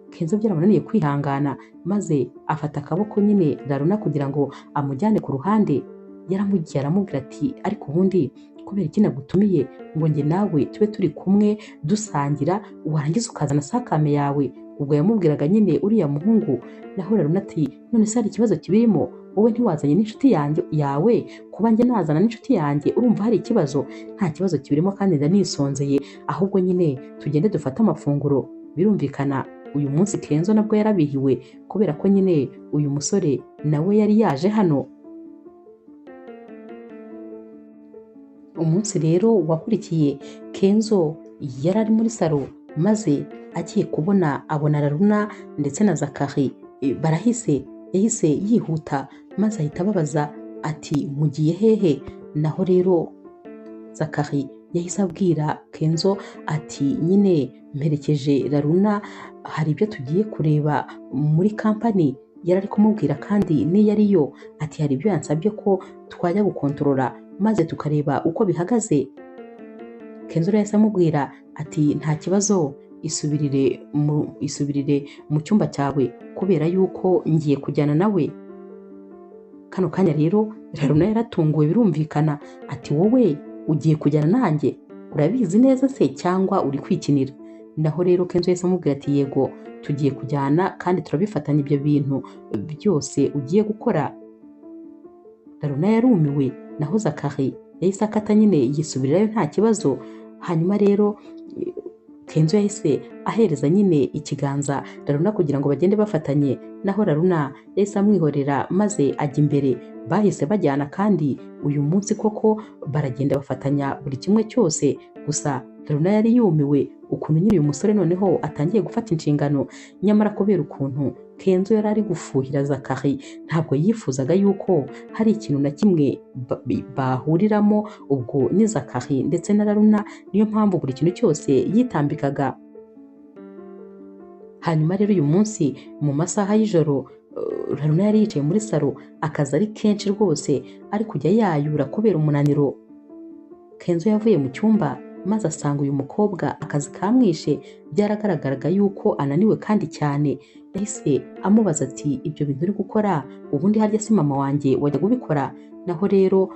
Kenzo byaramunaniye kwihangana maze afata akaboko nyine Laruna kugira ngo amujyane ku ruhande. Yaramugiye aramubwira ati ariko ubundi kubera iki nagutumiye ngo njye nawe tube turi kumwe dusangira, warangiza ukazana sakame yawe? Ubwo yamubwiraga nyine uriya muhungu. Naho Laruna ati none se hari ikibazo kibirimo? Wowe ntiwazanye n'inshuti yawe, kuba njye nazana n'inshuti yanjye urumva hari ikibazo? Nta kibazo kibirimo kandi ndanisonzeye, ahubwo nyine tugende dufate amafunguro. Birumvikana uyu munsi Kenzo nabwo yarabihiwe kubera ko nyine uyu musore nawe yari yaje hano. Umunsi rero wakurikiye Kenzo yari ari muri salo maze agiye kubona abona Laruna ndetse na Zakari barahise. Yahise yihuta maze ahita ababaza ati mugiye hehe? Naho rero Zakari yahise abwira Kenzo ati nyine mperekeje Laruna, hari ibyo tugiye kureba muri kampani. Yari ari kumubwira kandi n'iyo ariyo ati hari ibyo yansabye ko twajya gukontorora maze tukareba uko bihagaze. Kenzo rero yahise amubwira ati nta kibazo, isubirire mu cyumba cyawe kubera yuko ngiye kujyana nawe. Kano kanya rero Laruna yaratunguwe birumvikana ati wowe ugiye kujyana nanjye? Urabizi neza se cyangwa uri kwikinira? Naho rero Kenzo yahise amubwira ati yego tugiye kujyana kandi turabifatanya ibyo bintu byose ugiye gukora. Laruna yarumiwe, naho Zakari yahise akata nyine yisubirirayo nta kibazo. Hanyuma rero Kenzo yahise ahereza nyine ikiganza Laruna kugira ngo bagende bafatanye. Naho Laruna yahise amwihorera maze ajya imbere. Bahise bajyana kandi uyu munsi koko baragenda bafatanya buri kimwe cyose. Gusa Laruna yari yumiwe ukuntu nyine uyu musore noneho atangiye gufata inshingano. Nyamara kubera ukuntu Kenzo yari ari gufuhira Zakari, ntabwo yifuzaga yuko hari ikintu na kimwe bahuriramo. Ubwo ni Zakari ndetse na Laruna, niyo mpamvu buri kintu cyose yitambikaga. Hanyuma rero uyu munsi mu masaha y'ijoro Laruna yari yicaye muri salo, akazi ari kenshi rwose, ari kujya yayura kubera umunaniro. Kenzo yavuye mu cyumba maze asanga uyu mukobwa akazi kamwishe. Byaragaragaraga yuko ananiwe kandi cyane. Yahise amubaza ati ibyo bintu uri gukora ubundi harya si mama wanjye wajya kubikora? Naho rero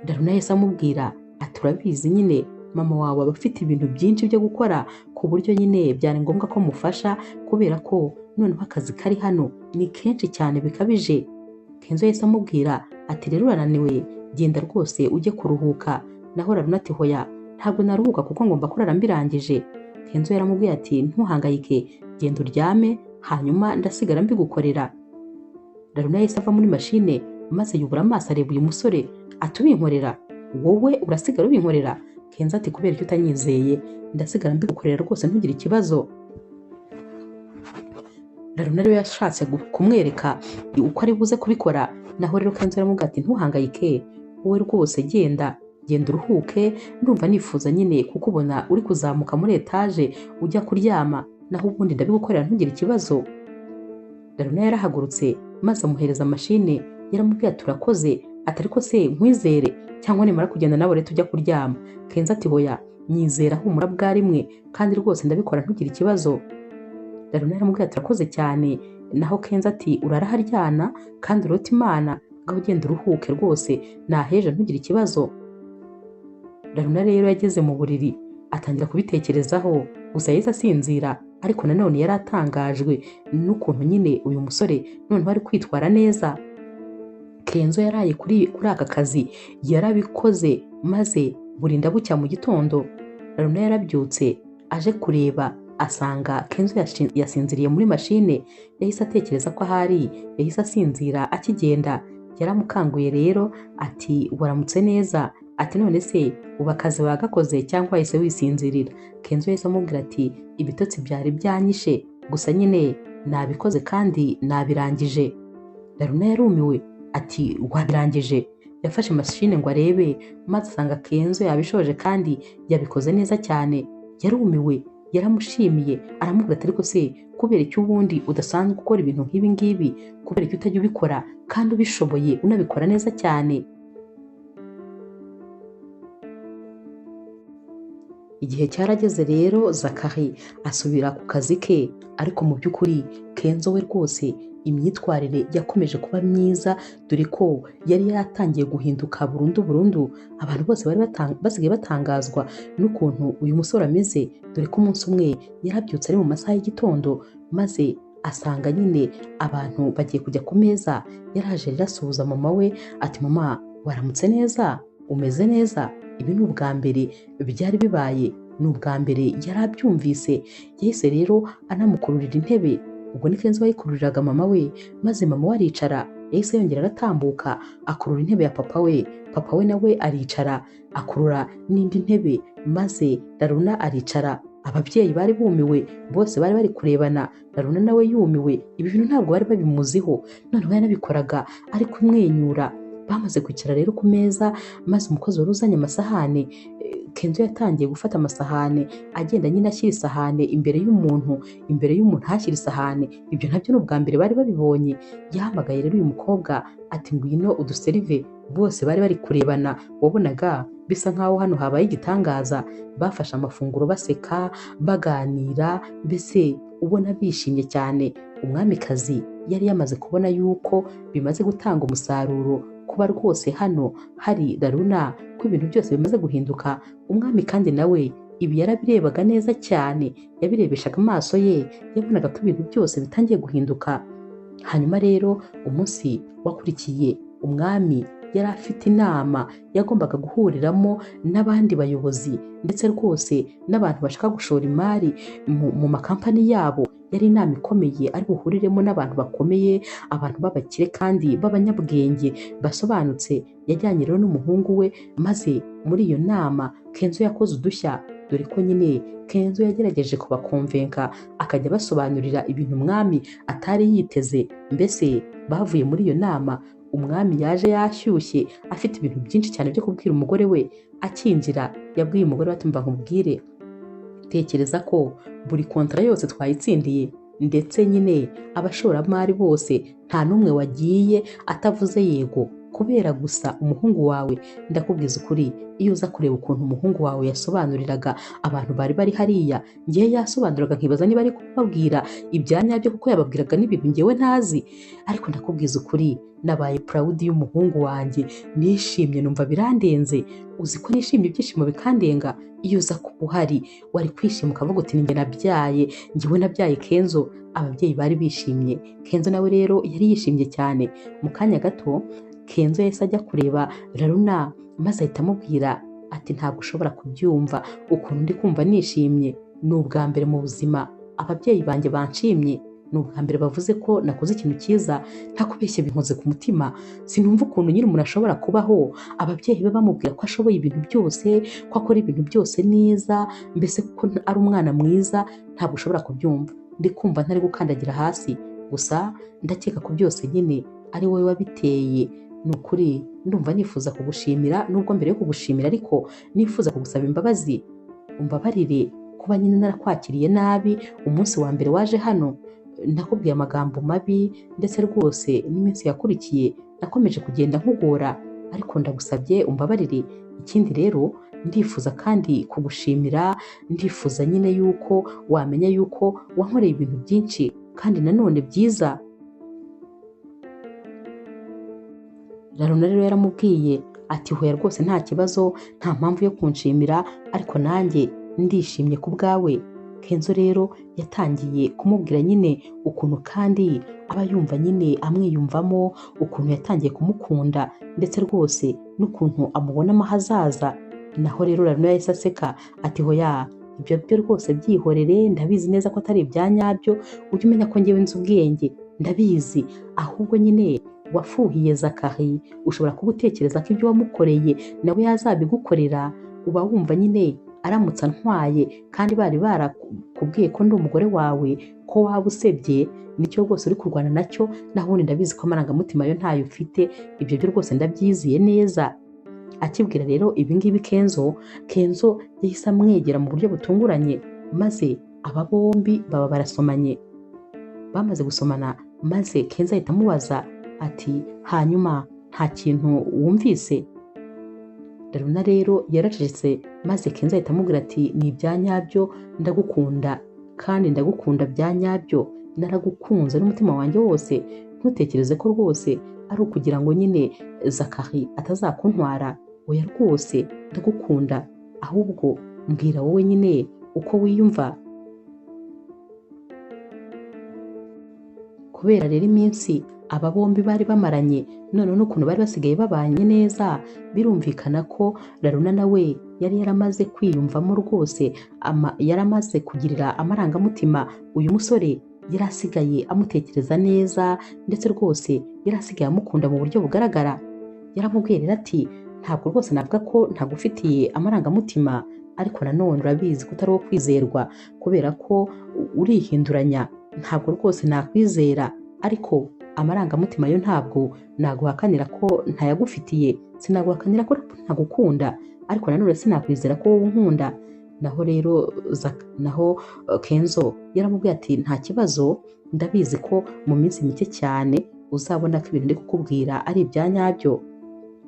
Laruna yahise amubwira ati urabizi nyine mama wawe aba afite ibintu byinshi byo gukora ku buryo nyine byari ngombwa ko mufasha, kubera ko noneho akazi kari hano ni kenshi cyane bikabije. Kenzo yahise amubwira ati rero urananiwe, genda rwose ujye kuruhuka. Naho Laruna ati hoya ntabwo naruhuka kuko ngomba kurara mbirangije. Kenzo yaramubwiye ati ntuhangayike, genda uryame hanyuma ndasigara mbigukorera. Laruna yahise ava muri mashine maze yubura amaso areba uyu musore ati ubinkorera? Wowe urasigara ubinkorera? Kenzo ati kubera icyo utanyizeye ndasigara mbigukorera rwose ntugire ikibazo. Laruna rero yashatse kumwereka uko ari buze kubikora. Naho rero Kenzo yaramubwiye ati ntuhangayike, wowe rwose genda uruhuke, ndumva nifuza nyine kukubona uri kuzamuka muri etaje ujya kuryama, naho ubundi ndabigukorera ntugire ikibazo. Laruna yarahagurutse maze amuhereza mashine. Yaramubwiye ati urakoze, ati ariko se nkwizere cyangwa nimara kugenda nawe rero tujya kuryama? Kenzo ati hoya nyizera humura bwarimwe kandi rwose ndabikora ntugire ikibazo. Laruna yaramubwiye ati urakoze cyane. Naho Kenzo ati uraraharyana kandi urota Imana, ngaho ugenda uruhuke rwose naheje ntugire ikibazo. Laruna rero yageze mu buriri atangira kubitekerezaho, gusa yahise asinzira, ariko nanone yari atangajwe n'ukuntu nyine uyu musore noneho ari kwitwara neza. Kenzo yaraye kuri aka kazi yarabikoze maze burinda bucya mu gitondo. Laruna yarabyutse aje kureba asanga Kenzo yasinziriye muri mashine. Yahise atekereza ko ahari yahise asinzira akigenda. Yaramukanguye rero ati waramutse neza, ati none se ubu akazi wagakoze cyangwa wahise wisinzirira? Kenzo yahise amubwira ati ibitotsi byari byanyishe gusa nyine nabikoze kandi nabirangije. Laruna yarumiwe ati wabirangije? Yafashe mashine ngo arebe maze asanga Kenzo yabishoje kandi yabikoze neza cyane. Yarumiwe, yaramushimiye aramubwira ati ariko se kubera icyo ubundi udasanzwe gukora ibintu nk'ibi ngibi, kubera icyo utajya ubikora kandi ubishoboye unabikora neza cyane? Igihe cyarageze rero Zakari asubira ku kazi ke, ariko mu by'ukuri Kenzo we rwose imyitwarire yakomeje kuba myiza, dore ko yari yatangiye guhinduka burundu. Abantu bose bari basigaye batangazwa n'ukuntu uyu musore ameze, dore ko umunsi umwe yarabyutse ari mu masaha y'igitondo maze asanga nyine abantu bagiye kujya ku meza. Yaraje rero asuhuza mama we ati mama waramutse neza, umeze neza? Ibi ni ubwa mbere byari bibaye, ni ubwa mbere yari abyumvise. Yahise rero anamukururira intebe, ubwo ni Kenzo wayikururiraga mama we, maze mama we aricara. Yahise yongera aratambuka akurura intebe ya papa we, papa we nawe aricara akurura n'indi ntebe, maze Laruna aricara. Ababyeyi bari bumiwe, bose bari bari kurebana, Laruna nawe yumiwe. Ibi bintu ntabwo bari babimuziho, noneho yanabikoraga ari kumwenyura. Bamaze kwicara rero ku meza, maze umukozi wari uzanye amasahane, Kenzo yatangiye gufata amasahane agenda nyine ashyira isahane imbere y'umuntu hashyira isahane. Ibyo nabyo ni ubwa mbere bari babibonye. Yahamagaye rero uyu mukobwa ati ngwino uduserive. Bose bari bari kurebana, wabonaga bisa nkaho hano habaye igitangaza. Bafashe amafunguro baseka baganira, mbese ubona bishimye cyane. Umwamikazi yari yamaze kubona yuko bimaze gutanga umusaruro, kuba rwose hano hari Laruna, ko ibintu byose bimaze guhinduka. Umwami kandi nawe ibi yarabirebaga neza cyane, yabirebeshaga amaso ye, yabonaga ko ibintu byose bitangiye guhinduka. Hanyuma rero umunsi wakurikiye, umwami yari afite inama yagombaga guhuriramo n'abandi bayobozi ndetse rwose n'abantu bashaka gushora imari mu makampani yabo. Yari inama ikomeye ari buhuriremo n'abantu bakomeye, abantu b'abakire kandi b'abanyabwenge basobanutse. Yajyanye rero n'umuhungu we, maze muri iyo nama Kenzo yakoze udushya, dore ko nyine Kenzo yagerageje kubakonvenka akajya basobanurira ibintu umwami atari yiteze. Mbese bavuye muri iyo nama, umwami yaje yashyushye afite ibintu byinshi cyane byo kubwira umugore we. Akinjira yabwiye umugore we ati mba nkubwire, tekereza ko buri kontara yose twayitsindiye, ndetse nyine abashoramari bose nta n'umwe wagiye atavuze yego, kubera gusa umuhungu wawe. Ndakubwiza ukuri, iyo uza kureba ukuntu umuhungu wawe yasobanuriraga abantu bari bari hariya, ngewe yasobanuraga nkibaza niba ari kubabwira ibya nyabyo, kuko yababwiraga n'ibintu ngewe ntazi. Ariko ndakubwiza ukuri, nabaye proud y'umuhungu wanjye, nishimye numva birandenze. Uzi ko nishimye ibyishimo bikandenga. Iyo uza kuba uhari wari kwishima ukavuga uti ninjye nabyaye, ngewe nabyaye Kenzo. Ababyeyi bari bishimye, Kenzo nawe rero yari yishimye cyane. Mu kanya gato Kenzo yahise ajya kureba Laruna, maze ahita amubwira ati ntabwo ushobora kubyumva ukuntu ndi kumva nishimye. Ni ubwa mbere mu buzima ababyeyi banjye banshimye, ni ubwa mbere bavuze ko nakoze ikintu cyiza, ntakubeshye binkoze ku mutima. Sinumva ukuntu nyine umuntu ashobora kubaho ababyeyi be bamubwira ko ashoboye ibintu byose, ko akora ibintu byose neza, mbese ko ari umwana mwiza. Ntabwo ushobora kubyumva. Ndi kumva ntari gukandagira hasi, gusa ndakeka ko byose nyine ari wowe wabiteye. Ni ukuri ndumva nifuza kugushimira, nubwo mbere yo kugushimira ariko nifuza kugusaba imbabazi. Umbabarire kuba nyine narakwakiriye nabi umunsi wa mbere waje hano. Nakubwiye amagambo mabi, ndetse rwose n'iminsi yakurikiye nakomeje kugenda nkugora, ariko ndagusabye umbabarire. Ikindi rero ndifuza kandi kugushimira, ndifuza nyine yuko wamenya yuko wankoreye ibintu byinshi kandi nanone byiza. Laruna rero yaramubwiye ati hoya rwose nta kibazo, nta mpamvu yo kunshimira, ariko nanjye ndishimye ku bwawe. Kenzo rero yatangiye kumubwira nyine ukuntu kandi aba yumva nyine amwiyumvamo, ukuntu yatangiye kumukunda ndetse rwose n'ukuntu amubonamo ahazaza. Naho rero Laruna yahise aseka ati hoya, ibyo byo rwose byihorere, ndabizi neza ko atari ibya nyabyo, ujye umenya ko ngewe nzi ubwenge, ndabizi, ahubwo nyine wafuhiye Zakari, ushobora kuba utekereza ko ibyo wamukoreye nawe yazabigukorera, uba wumva nyine aramutse antwaye kandi bari barakubwiye ko ndi umugore wawe ko waba usebye, nicyo rwose uri kurwana nacyo, naho ubundi ndabizi ko amarangamutima yo ntayo ufite, ibyo byo rwose ndabyiziye neza. Akibwira rero ibingibi Kenzo yahise amwegera mu buryo butunguranye, maze aba bombi baba barasomanye. Bamaze gusomana maze Kenzo ahita amubaza ati hanyuma nta kintu wumvise? Laruna rero yaracecetse maze Kenzo ahita amubwira ati ni ibya nyabyo, ndagukunda kandi ndagukunda bya nyabyo, naragukunze n'umutima wanjye wose, ntutekereze ko rwose ari ukugira ngo nyine Zakari atazakuntwara, oya rwose ndagukunda, ahubwo mbwira wowe nyine uko wiyumva. Kubera rero iminsi aba bombi bari bamaranye, none n'ukuntu bari basigaye babanye neza, birumvikana ko Laruna nawe yari yaramaze kwiyumvamo rwose, yaramaze kugirira amarangamutima uyu musore, yari asigaye amutekereza neza ndetse rwose yari asigaye amukunda mu buryo bugaragara. Yaramubwiye rero ati ntabwo rwose navuga ko ntagufitiye amarangamutima, ariko nanone urabizi ko utari uwo kwizerwa kubera ko urihinduranya, ntabwo rwose nakwizera, ariko amarangamutima yo ntabwo naguhakanira ko ntayagufitiye, sinaguhakanira ko ntagukunda, ariko nanone sinakwizera ko wowe unkunda. Naho Kenzo yaramubwiye ati nta kibazo, ndabizi ko mu minsi mike cyane uzabona ko ibintu ndi kukubwira ari ibya nyabyo.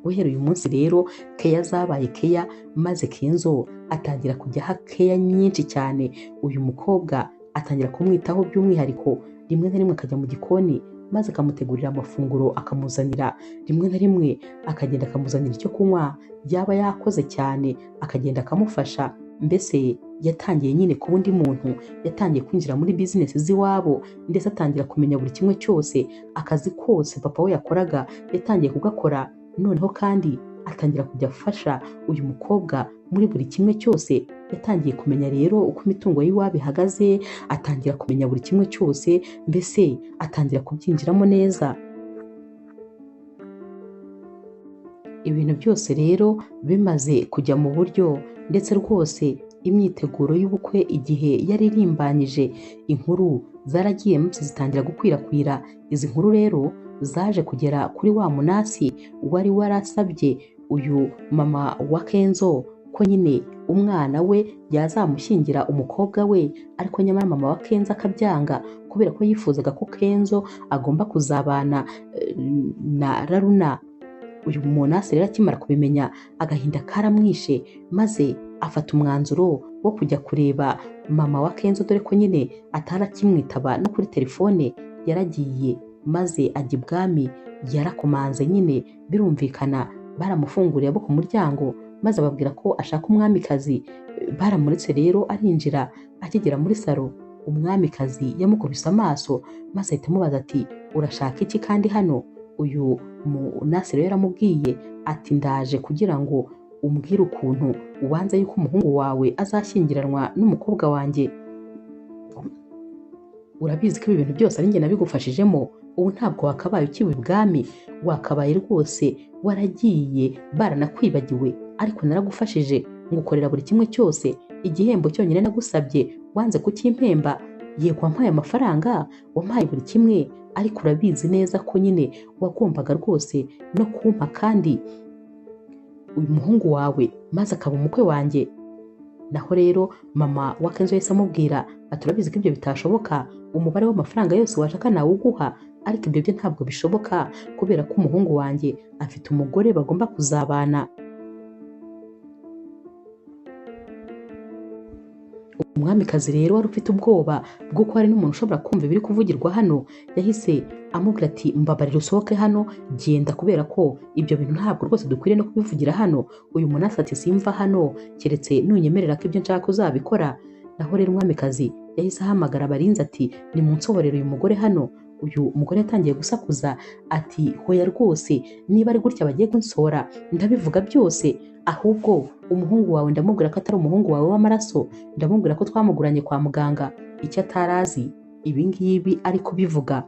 Guhera uyu munsi rero keya zabaye keya, maze Kenzo atangira kujyaho keya nyinshi cyane. Uyu mukobwa atangira kumwitaho by'umwihariko, rimwe na rimwe akajya mu gikoni maze akamutegurira amafunguro akamuzanira, rimwe na rimwe akagenda akamuzanira icyo kunywa, yaba yakoze cyane akagenda akamufasha. Mbese yatangiye nyine ku wundi muntu, yatangiye kwinjira muri bizinesi z'iwabo ndetse atangira kumenya buri kimwe cyose, akazi kose papa we yakoraga yatangiye kugakora, noneho kandi atangira kujya afasha uyu mukobwa muri buri kimwe cyose. Yatangiye kumenya rero uko imitungo y'iwabo ihagaze, atangira kumenya buri kimwe cyose, mbese atangira kubyinjiramo neza. Ibintu byose rero bimaze kujya mu buryo, ndetse rwose imyiteguro y'ubukwe igihe yari irimbanyije, inkuru zaragiye munsi zitangira gukwirakwira. Izi nkuru rero zaje kugera kuri wa Munasi wari warasabye uyu mama wa Kenzo ko nyine umwana we yazamushyingira umukobwa we, ariko nyamara mama wa Kenzo akabyanga kubera ko yifuzaga ko Kenzo agomba kuzabana na Laruna. Uyu Munasi rero akimara kubimenya agahinda karamwishe, maze afata umwanzuro wo kujya kureba mama wa Kenzo, dore ko nyine atarakimwitaba no kuri telefone. Yaragiye maze ajya ibwami, yarakomanze nyine, birumvikana baramufunguriye abo ku muryango maze ababwira ko ashaka umwamikazi. Baramuretse rero arinjira. Akigera muri salo, umwamikazi yamukubise amaso maze ahita amubaza ati urashaka iki kandi hano? Uyu Munasi rero yaramubwiye ati ndaje kugira ngo umbwire ukuntu ubanza yuko umuhungu wawe azashyingiranwa n'umukobwa wanjye. Urabizi ko ibi bintu byose ari njye nabigufashijemo, ubu ntabwo wakabaye ukiba ibwami, wakabaye rwose waragiye baranakwibagiwe, ariko naragufashije ngukorera buri kimwe cyose. Igihembo cyonyine nagusabye wanze kukimpemba. Yego wampaye amafaranga, wampaye buri kimwe, ariko urabizi neza ko nyine wagombaga rwose no kumpa kandi uyu muhungu wawe maze akaba umukwe wanjye. Naho rero mama wa Kenzo yahise amubwira ati urabizi ko ibyo bitashoboka, umubare w'amafaranga yose washaka nawuguha, ariko ibyo byo ntabwo bishoboka kubera ko umuhungu wanjye afite umugore bagomba kuzabana. Umwamikazi rero wari ufite ubwoba bw'uko hari n'umuntu ushobora kumva ibiri kuvugirwa hano, yahise amubwira ati mbabarira usohoke hano, genda, kubera ko ibyo bintu ntabwo rwose dukwiriye no kubivugira hano. Uyu Munasi ati simva hano keretse nunyemerera ko ibyo nshaka uzabikora. naho rero umwamikazi yahise ahamagara abarinzi ati nimunsohorere uyu mugore hano. Uyu mugore yatangiye gusakuza ati hoya rwose, niba ari gutya bagiye kunsohora ndabivuga byose, ahubwo umuhungu wawe ndamubwira ko atari umuhungu wawe w'amaraso, ndamubwira ko twamuguranye kwa muganga. Icyo atarazi ibi ngibi ari kubivuga,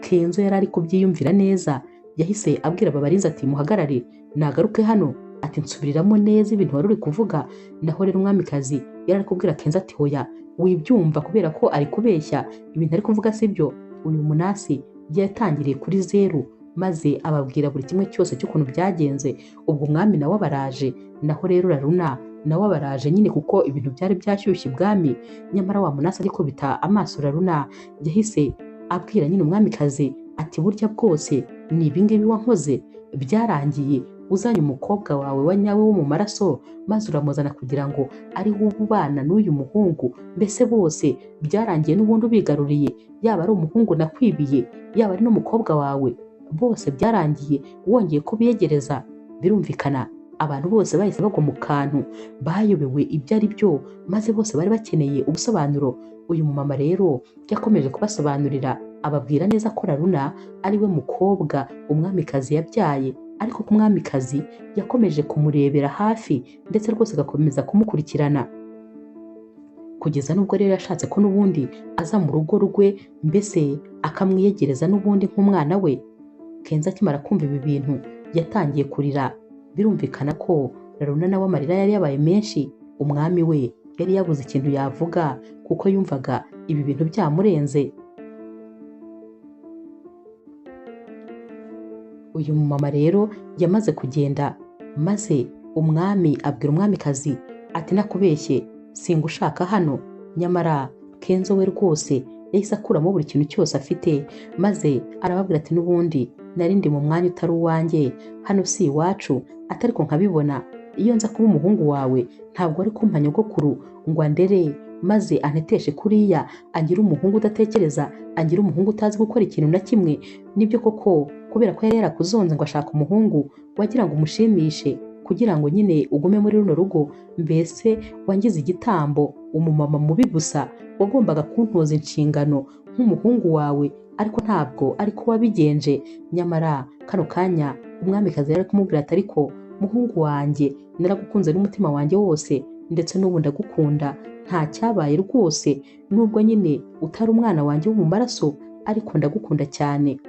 Kenzo yari ari kubyiyumvira neza. Yahise abwira aba barinzi ati muhagarare nagaruke hano, ati nsubiriramo neza ibintu wari uri kuvuga. Naho rero umwamikazi yari ari kubwira Kenzo ati hoya wibyumva kubera ko ari kubeshya, ibintu ari kuvuga sibyo. Uyu Munasi yatangiriye kuri zeru maze ababwira buri kimwe cyose cy'ukuntu byagenze. Ubwo umwami nawe abaraje, naho rero Laruna nawe abaraje nyine kuko ibintu byari byashyushye ibwami. Nyamara wa Munasi ari kubita amaso Laruna, yahise abwira nyine umwamikazi ati burya bwose ni ibingibi wankoze, byarangiye uzanye umukobwa wawe wa nyawe wo mu maraso maze uramuzana kugira ngo ari wowe ubana n'uyu muhungu. Mbese bose byarangiye n'ubundi ubigaruriye, yaba ari umuhungu nakwibiye yaba ari n'umukobwa wawe, bose byarangiye wongeye kubiyegereza. Birumvikana abantu bose bahise bagwa mu kantu, bayobewe ibyo ari byo, maze bose bari bakeneye ubusobanuro. Uyu mumama rero yakomeje kubasobanurira, ababwira neza ko Laruna ari we mukobwa umwamikazi yabyaye, ariko ko umwamikazi yakomeje kumurebera hafi ndetse rwose agakomeza kumukurikirana, kugeza n'ubwo rero yashatse ko n'ubundi aza mu rugo rwe, mbese akamwiyegereza n'ubundi nk'umwana we. Kenzo akimara kumva ibi bintu yatangiye kurira. Birumvikana ko Laruna nawe amarira yari yabaye menshi. Umwami we yari yabuze ikintu yavuga kuko yumvaga ibi bintu byamurenze. Uyu mumama rero yamaze kugenda, maze umwami abwira umwamikazi ati nakubeshye singushaka hano. Nyamara Kenzo we rwose yahise akuramo buri kintu cyose afite, maze arababwira ati n'ubundi nari ndi mu mwanya utari uwanjye, hano si iwacu, atari ko nkabibona iyo nza kuba umuhungu wawe ntabwo ari kumpa nyogokuru ngo andere maze anteteshe kuriya, agira umuhungu udatekereza, agira umuhungu utazi gukora ikintu na kimwe. Nibyo koko kubera ko yari yarakuzonze ngo ashaka umuhungu wagira ngo umushimishe kugira ngo nyine ugume muri runo rugo, mbese wangize igitambo, umumama mubi gusa wagombaga kuntoza inshingano nk'umuhungu wawe, ariko ntabwo ariko wabigenje. Nyamara kano kanya umwamikazi yari kumubwira ati ariko muhungu wanjye naragukunze n'umutima wanjye wose, ndetse n'ubu ndagukunda, nta cyabaye rwose, nubwo nyine utari umwana wanjye wo mu maraso ariko ndagukunda cyane.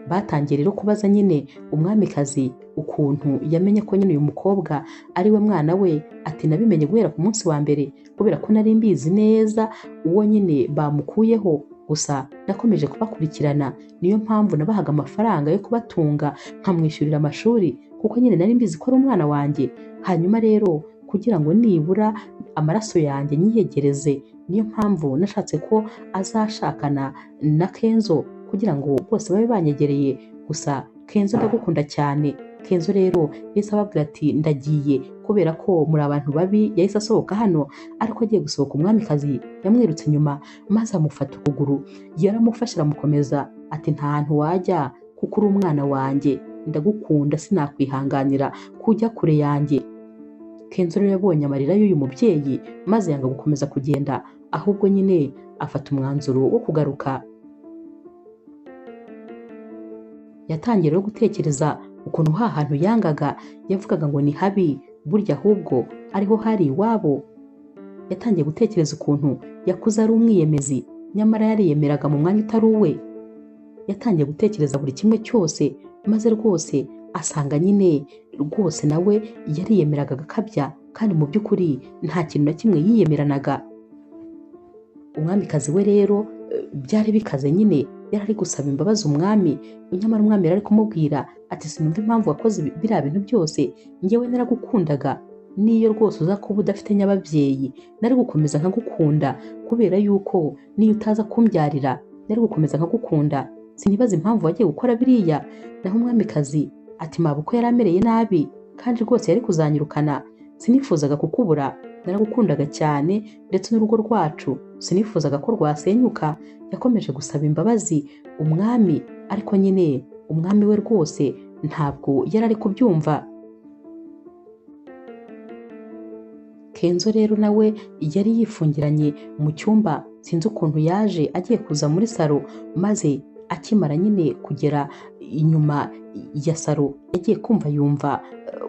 Batangiye rero kubaza nyine umwamikazi ukuntu yamenye ko nyine uyu mukobwa ari we mwana we. Ati nabimenye guhera ku munsi wa mbere kubera ko nari mbizi neza uwo nyine bamukuyeho, gusa nakomeje kubakurikirana, niyo mpamvu nabahaga amafaranga yo kubatunga nkamwishyurira amashuri kuko nyine nari mbizi ko ari umwana wanjye. Hanyuma rero kugira ngo nibura amaraso yanjye nyiyegereze, niyo mpamvu nashatse ko azashakana na Kenzo kugira ngo bose babe banyegereye. Gusa Kenzo ndagukunda cyane. Kenzo rero yahise ababwira ati ndagiye kubera ko muri abantu babi. Yahise asohoka hano, ariko agiye gusohoka umwamikazi yamwirutse inyuma maze amufata ukuguru, yaramufashe aramukomeza ati nta hantu wajya kuko uri umwana wanjye, ndagukunda sinakwihanganira kujya kure yanjye. Kenzo rero yabonye amarira y'uyu mubyeyi maze yanga gukomeza kugenda, ahubwo nyine afata umwanzuro wo kugaruka. Yatangiye rero gutekereza ukuntu hantu yangaga yavugaga ngo ni habi, burya ahubwo ariho hari iwabo. Yatangiye gutekereza ukuntu yakuze ari umwiyemezi nyamara yariyemeraga mu mwanya utari uwe. Yatangiye gutekereza buri kimwe cyose, maze rwose asanga nyine rwose nawe yariyemeraga agakabya, kandi mu by'ukuri nta kintu na kimwe yiyemeranaga. Umwamikazi we rero byari bikaze nyine, yari ari gusaba imbabazi umwami, nyamara umwami yari ari kumubwira ati sinumva impamvu wakoze biriya bintu byose, njyewe naragukundaga, niyo rwose uza kuba udafite nyababyeyi nari gukomeza nkagukunda, kubera yuko niyo utaza kumbyarira nari gukomeza nkagukunda, sinibaza impamvu wagiye gukora biriya. Naho umwamikazi ati mabukwe yari amereye nabi kandi rwose yari kuzanyirukana, sinifuzaga kukubura, naragukundaga cyane ndetse n'urugo rwacu sinifuzaga ko rwasenyuka. Yakomeje gusaba imbabazi umwami, ariko nyine umwami we rwose ntabwo yari ari kubyumva. Kenzo rero nawe yari yifungiranye mu cyumba, sinzi ukuntu yaje agiye kuza muri salo, maze akimara nyine kugera inyuma ya salo yagiye kumva yumva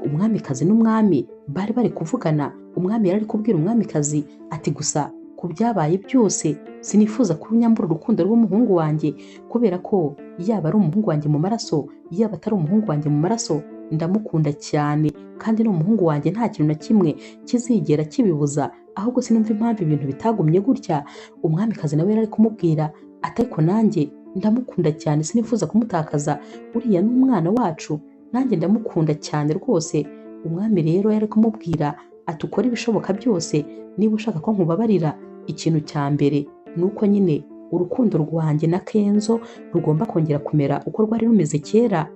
umwamikazi n'umwami bari kuvugana. Umwami yari ari kubwira umwamikazi ati gusa ku byabaye byose sinifuza ko unyambura urukundo rw'umuhungu wanjye, kubera ko yaba ari umuhungu wanjye mu maraso yaba atari umuhungu wanjye mu maraso ndamukunda cyane, kandi ni umuhungu wanjye nta kintu na kimwe kizigera kibibuza, ahubwo sinumva impamvu ibintu bitagumye gutya. Umwamikazi nawe yari ari kumubwira ati ariko nanjye ndamukunda cyane sinifuza kumutakaza, uriya ni umwana wacu, nanjye ndamukunda cyane rwose. Umwami rero yari kumubwira ati ukora ibishoboka byose niba ushaka ko nkubabarira, ikintu cya mbere ni uko nyine urukundo rwanjye na Kenzo rugomba kongera kumera uko rwari rumeze kera.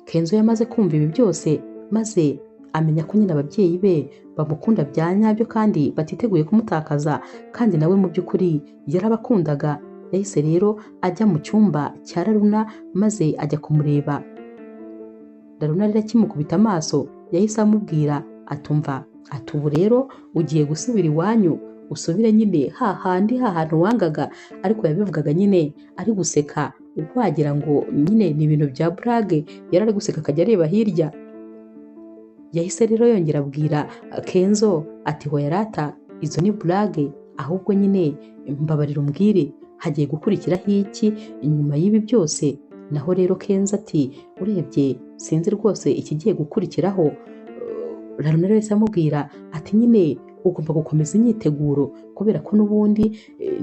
Kenzo yamaze kumva ibi byose maze amenya ko nyine ababyeyi be bamukunda bya nyabyo kandi batiteguye kumutakaza, kandi nawe mu by'ukuri yarabakundaga. Yahise rero ajya mu cyumba cya Laruna maze ajya kumureba. Laruna rero akimukubita amaso yahise amubwira atumva ati ubu rero ugiye gusubira iwanyu, usubire nyine hantu wangaga. Ariko yabivugaga nyine ari guseka, wagira ngo nyine ni ibintu bya burage, yari ari guseka akajya areba hirya. Yahise rero yongera abwira Kenzo ati hoya rata, izo ni burage, ahubwo nyine mbabarira umbwire hagiye gukurikiraho iki inyuma y'ibi byose. Naho rero Kenzo ati urebye sinzi rwose ikigiye gukurikiraho. Laruna rero yahise amubwira ati nyine ugomba gukomeza imyiteguro, kubera ko n'ubundi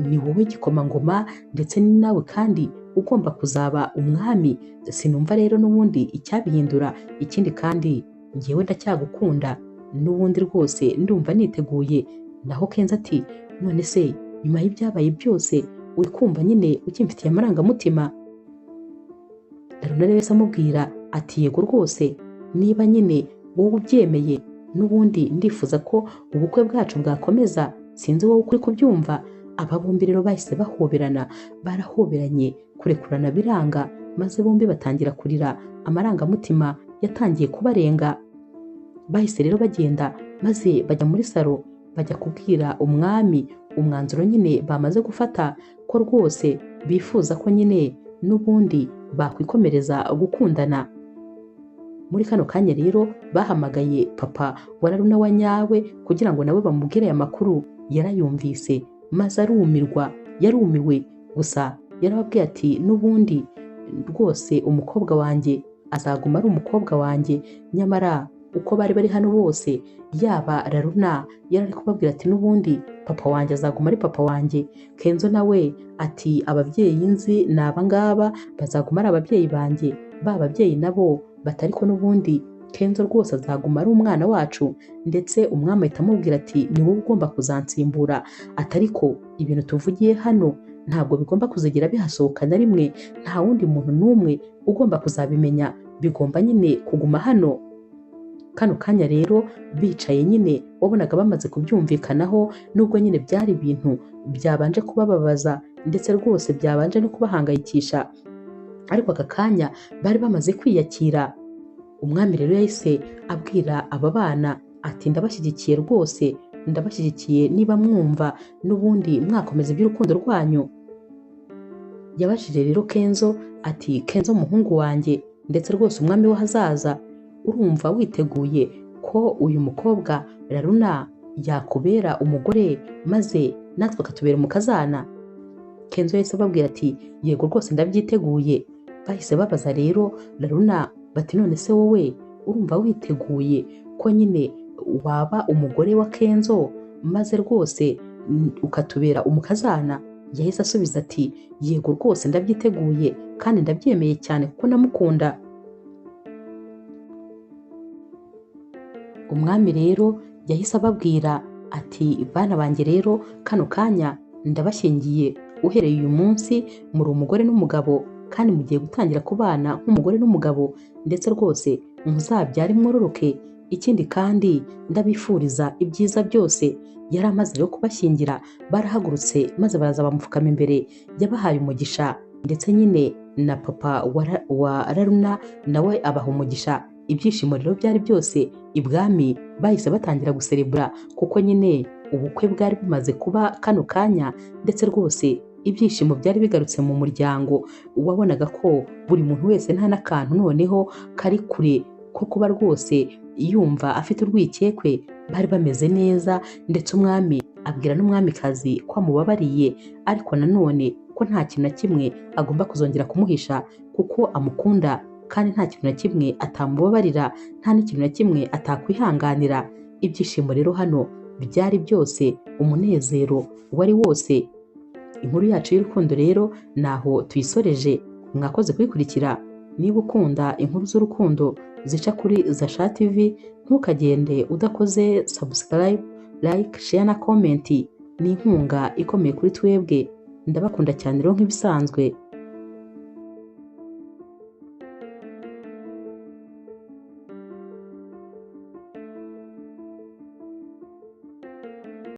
ni wowe gikomangoma ndetse ni nawe kandi ugomba kuzaba umwami. Sinumva rero n'ubundi icyabihindura, ikindi kandi ngewe ndacyagukunda n'ubundi rwose ndumva niteguye. Naho Kenzo ati none se nyuma y'ibyabaye byose uri kumva nyine ukimfitiye amarangamutima? Laruna rero yahise amubwira ati yego rwose, niba nyine wowe ubyemeye n'ubundi ndifuza ko ubukwe bwacu bwakomeza, sinzi wowe ukuri kubyumva. Aba bombi rero bahise bahoberana, barahoberanye kurekurana biranga, maze bombi batangira kurira, amarangamutima yatangiye kubarenga. Bahise rero bagenda maze bajya muri salo, bajya kubwira umwami umwanzuro nyine bamaze gufata, ko rwose bifuza ko nyine n'ubundi bakwikomereza gukundana. Muri kano kanya rero bahamagaye papa wa Laruna wa nyawe kugira ngo nabo bamubwire aya makuru. Yarayumvise maze yarumiwe, gusa yarababwiye ati n'ubundi rwose umukobwa wanjye azaguma ari umukobwa wanjye. Nyamara uko bari hano bose, yaba Laruna yari ari kubabwira ati n'ubundi papa wanjye azaguma ari papa wanjye. Kenzo nawe ati ababyeyi nzi ni aba ngaba bazaguma ari ababyeyi banjye, ba babyeyi nabo batari ko n'ubundi Kenzo rwose azaguma ari umwana wacu. Ndetse umwami ahita amubwira ati ni wowe ugomba kuzansimbura, atariko ibintu tuvugiye hano ntabwo bigomba kuzigera bihasohoka na rimwe, nta wundi muntu n'umwe ugomba kuzabimenya, bigomba nyine kuguma hano. Kano kanya rero bicaye nyine wabonaga bamaze kubyumvikanaho, nubwo nyine byari ibintu byabanje kubababaza ndetse rwose byabanje no kubahangayikisha, ariko aka kanya bari bamaze kwiyakira. Umwami rero yahise abwira aba bana ati ndabashyigikiye rwose, ndabashyigikiye niba mwumva n'ubundi mwakomeza iby'urukundo rwanyu. Yabashije rero Kenzo ati Kenzo umuhungu wanjye ndetse rwose umwami w'ahazaza, urumva witeguye ko uyu mukobwa Laruna yakubera umugore maze natwe akatubera umukazana? Kenzo yahise ababwira ati yego rwose ndabyiteguye. Bahise babaza rero Laruna bati none se wowe urumva witeguye ko nyine waba umugore wa Kenzo maze rwose ukatubera umukazana? Yahise asubiza ati yego rwose ndabyiteguye kandi ndabyemeye cyane kuko ndamukunda. Umwami rero yahise ababwira ati bana banjye rero kano kanya ndabashyingiye, uhereye uyu munsi muri umugore n'umugabo kandi mugiye gutangira kubana nk'umugore n'umugabo, ndetse rwose muzabyare mwororoke. Ikindi kandi ndabifuriza ibyiza byose. Yari amaze rero kubashyingira, barahagurutse maze baraza bamupfukama imbere, yabahaye umugisha ndetse nyine na papa wa Laruna nawe abaha umugisha. Ibyishimo rero byari byose ibwami, bahise batangira guserebura kuko nyine ubukwe bwari bumaze kuba kano kanya, ndetse rwose ibyishimo byari bigarutse mu muryango. Wabonaga ko buri muntu wese nta n'akantu noneho kari kure ko kuba rwose yumva afite urwikekwe. Bari bameze neza, ndetse umwami abwira n'umwamikazi ko amubabariye, ariko nanone ko nta kintu na kimwe agomba kuzongera kumuhisha kuko amukunda kandi nta kintu na kimwe atamubabarira, nta n'ikintu na kimwe atakwihanganira. Ibyishimo rero hano byari byose, umunezero wari wose. Inkuru yacu y'urukundo rero naho tuyisoreje. Mwakoze kuyikurikira. Niba ukunda inkuru z'urukundo zica kuri Zasha TV, ntukagende udakoze subscribe, like, share na comment. Ni inkunga ikomeye kuri twebwe. Ndabakunda cyane rero nk'ibisanzwe.